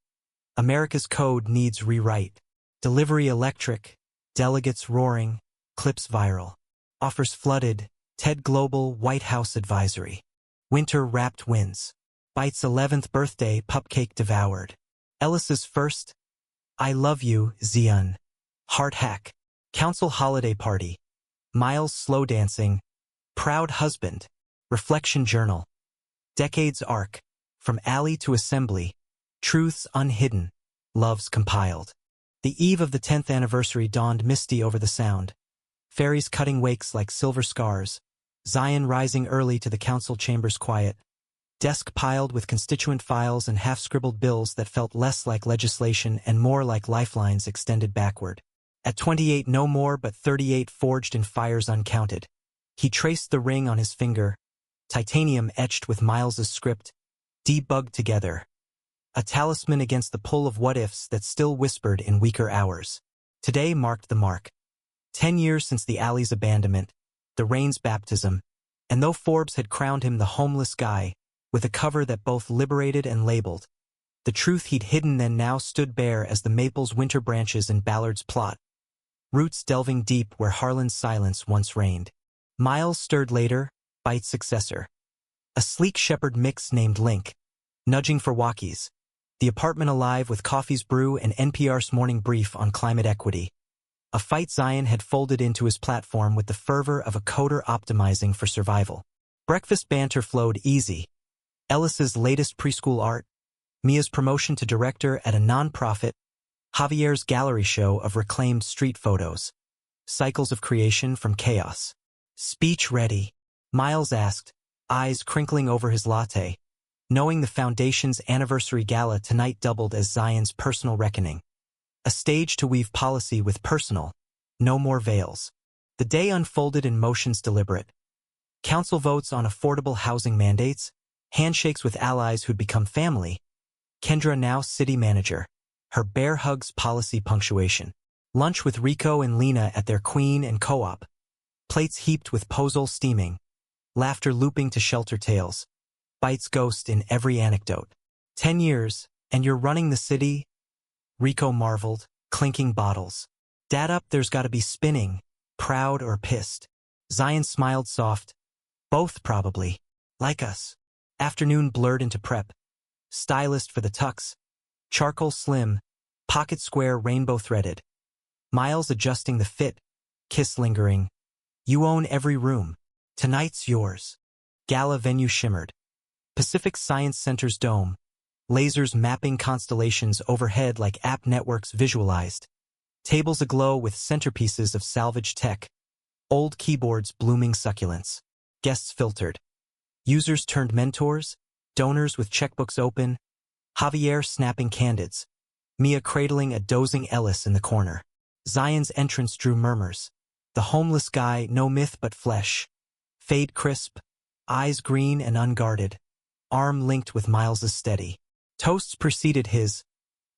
America's code needs rewrite. Delivery electric. Delegates roaring. Clips viral. Offers flooded. TED Global White House advisory. Winter wrapped wins. Bite's 11th birthday pupcake devoured. Ellis's first. I love you, Zion. Heart hack. Council holiday party. Miles slow dancing. Proud husband. Reflection journal. Decades arc. From alley to assembly. Truths unhidden. Loves compiled. The eve of the 10th anniversary dawned misty over the sound. Fairies cutting wakes like silver scars. Zion rising early to the council chamber's quiet. Desk piled with constituent files and half-scribbled bills that felt less like legislation and more like lifelines extended backward. At 28 no more but 38 forged in fires uncounted. He traced the ring on his finger. Titanium etched with Miles's script. Debugged together. A talisman against the pull of what-ifs that still whispered in weaker hours. Today marked the mark. 10 years since the alley's abandonment. The rain's baptism. And though Forbes had crowned him the homeless guy, with a cover that both liberated and labeled, the truth he'd hidden then now stood bare as the maple's winter branches in Ballard's plot. Roots delving deep where Harlan's silence once reigned. Miles stirred later, Bite's successor. A sleek shepherd mix named Link. Nudging for walkies. The apartment alive with coffee's brew and NPR's morning brief on climate equity. A fight Zion had folded into his platform with the fervor of a coder optimizing for survival. Breakfast banter flowed easy. Ellis's latest preschool art. Mia's promotion to director at a nonprofit. Javier's gallery show of reclaimed street photos. Cycles of creation from chaos. Speech ready. Miles asked, eyes crinkling over his latte. Knowing the foundation's anniversary gala tonight doubled as Zion's personal reckoning. A stage to weave policy with personal. No more veils. The day unfolded in motions deliberate. Council votes on affordable housing mandates. Handshakes with allies who'd become family. Kendra now city manager. Her bear hugs policy punctuation. Lunch with Rico and Lena at their queen and co-op. Plates heaped with pozole steaming. Laughter looping to shelter tales. Bites ghost in every anecdote. 10 years, and you're running the city? Rico marveled, clinking bottles. Dad up there's gotta be spinning, proud or pissed. Zion smiled soft. Both probably. Like us. Afternoon blurred into prep. Stylist for the tux. Charcoal slim. Pocket square rainbow threaded. Miles adjusting the fit. Kiss lingering. You own every room. Tonight's yours. Gala venue shimmered. Pacific Science Center's dome. Lasers mapping constellations overhead like app networks visualized. Tables aglow with centerpieces of salvage tech. Old keyboards blooming succulents. Guests filtered. Users turned mentors. Donors with checkbooks open. Javier snapping candids. Mia cradling a dozing Ellis in the corner. Zion's entrance drew murmurs. The homeless guy, no myth but flesh. Fade crisp. Eyes green and unguarded. Arm linked with Miles's steady. Toasts preceded his.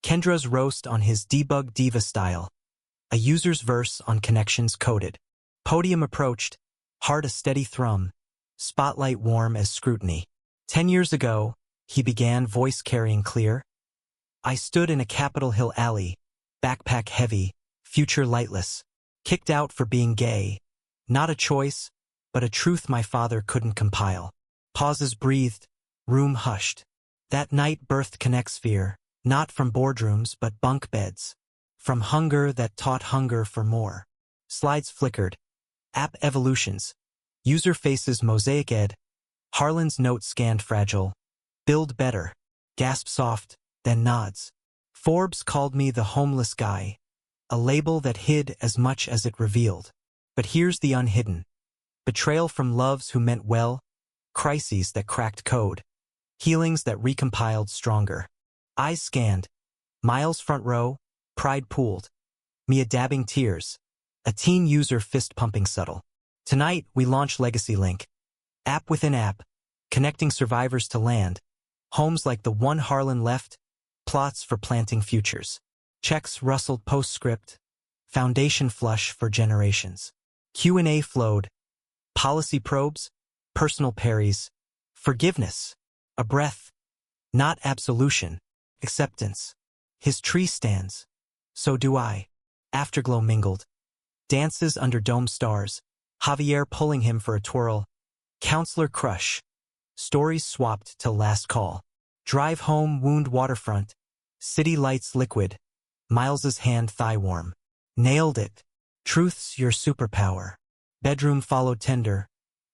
Kendra's roast on his debug diva style. A user's verse on connections coded. Podium approached. Heart a steady thrum. Spotlight warm as scrutiny. 10 years ago, he began, voice carrying clear. I stood in a Capitol Hill alley. Backpack heavy. Future lightless. Kicked out for being gay. Not a choice, but a truth my father couldn't compile. Pauses breathed. Room hushed. That night birthed Connect's fear. Not from boardrooms but bunk beds. From hunger that taught hunger for more. Slides flickered. App evolutions. User faces mosaic ed. Harlan's note scanned fragile. Build better. Gasp soft, then nods. Forbes called me the homeless guy. A label that hid as much as it revealed. But here's the unhidden. Betrayal from loves who meant well. Crises that cracked code. Healings that recompiled stronger. Eyes scanned. Miles front row. Pride pooled. Mia dabbing tears. A teen user fist-pumping subtle. Tonight, we launch Legacy Link. App within app. Connecting survivors to land. Homes like the one Harlan left. Plots for planting futures. Checks rustled postscript. Foundation flush for generations. Q&A flowed. Policy probes. Personal parries. Forgiveness. A breath. Not absolution. Acceptance. His tree stands. So do I. Afterglow mingled. Dances under dome stars. Javier pulling him for a twirl. Counselor crush. Stories swapped till last call. Drive home wound waterfront. City lights liquid. Miles's hand thigh warm. Nailed it. Truth's your superpower. Bedroom followed tender.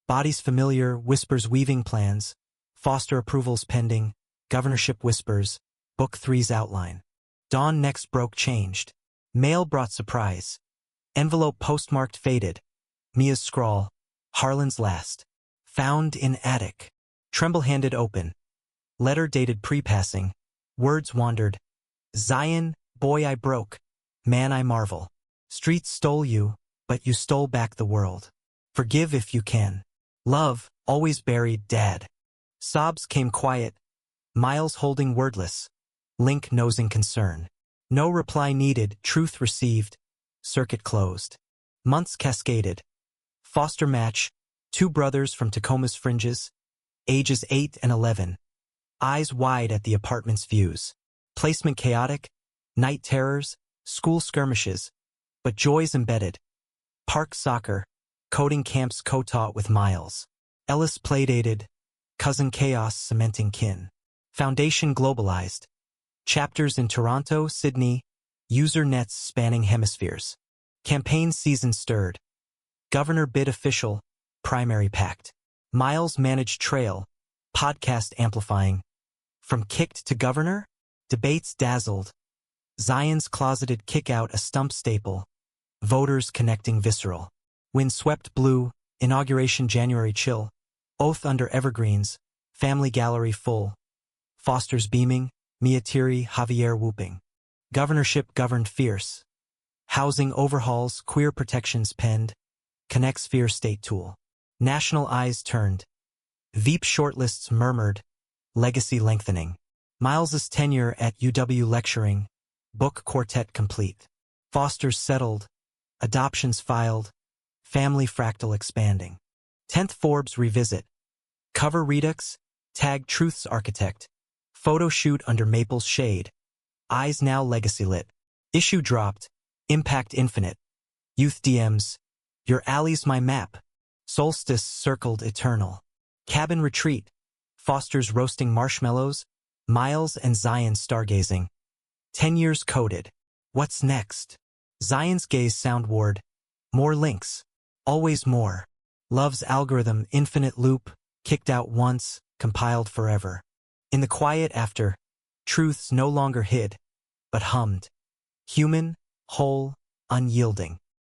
Bodies familiar, whispers weaving plans. Foster approvals pending. Governorship whispers. Book 3's outline. Dawn next broke changed. Mail brought surprise. Envelope postmarked faded. Mia's scrawl. Harlan's last. Found in attic. Tremble-handed open. Letter dated pre-passing. Words wandered. Zion, boy I broke. Man I marvel. Streets stole you, but you stole back the world. Forgive if you can. Love, always buried, dad. Sobs came quiet. Miles holding wordless. Link nosing concern. No reply needed, truth received. Circuit closed. Months cascaded. Foster match. 2 brothers from Tacoma's fringes. Ages 8 and 11. Eyes wide at the apartment's views. Placement chaotic. Night terrors. School skirmishes. But joys embedded. Park soccer. Coding camps co-taught with Miles. Ellis playdated. Cousin chaos cementing kin. Foundation globalized. Chapters in Toronto, Sydney. User nets spanning hemispheres. Campaign season stirred. Governor bid official. Primary pact. Miles managed trail. Podcast amplifying. From kicked to governor? Debates dazzled. Zion's closeted kick-out a stump staple. Voters connecting visceral. Wind swept blue. Inauguration January chill. Oath under evergreens. Family gallery full. Foster's beaming. Mia teary, Javier whooping. Governorship governed fierce. Housing overhauls, queer protections penned. Connects fear state tool. National eyes turned. Veep shortlists murmured. Legacy lengthening. Miles's tenure at UW lecturing. Book quartet complete. Foster's settled. Adoptions filed. Family fractal expanding. 10th Forbes revisit. Cover redux. Tag Truth's architect. Photo shoot under Maple's shade. Eyes now legacy lit. Issue dropped. Impact infinite. Youth DMs. Your alley's my map. Solstice circled eternal. Cabin retreat. Foster's roasting marshmallows. Miles and Zion stargazing. 10 years coded. What's next? Zion's gaze soundward. More links. Always more. Love's algorithm infinite loop. Kicked out once, compiled forever. In the quiet after, truths no longer hid, but hummed. Human, whole, unyielding.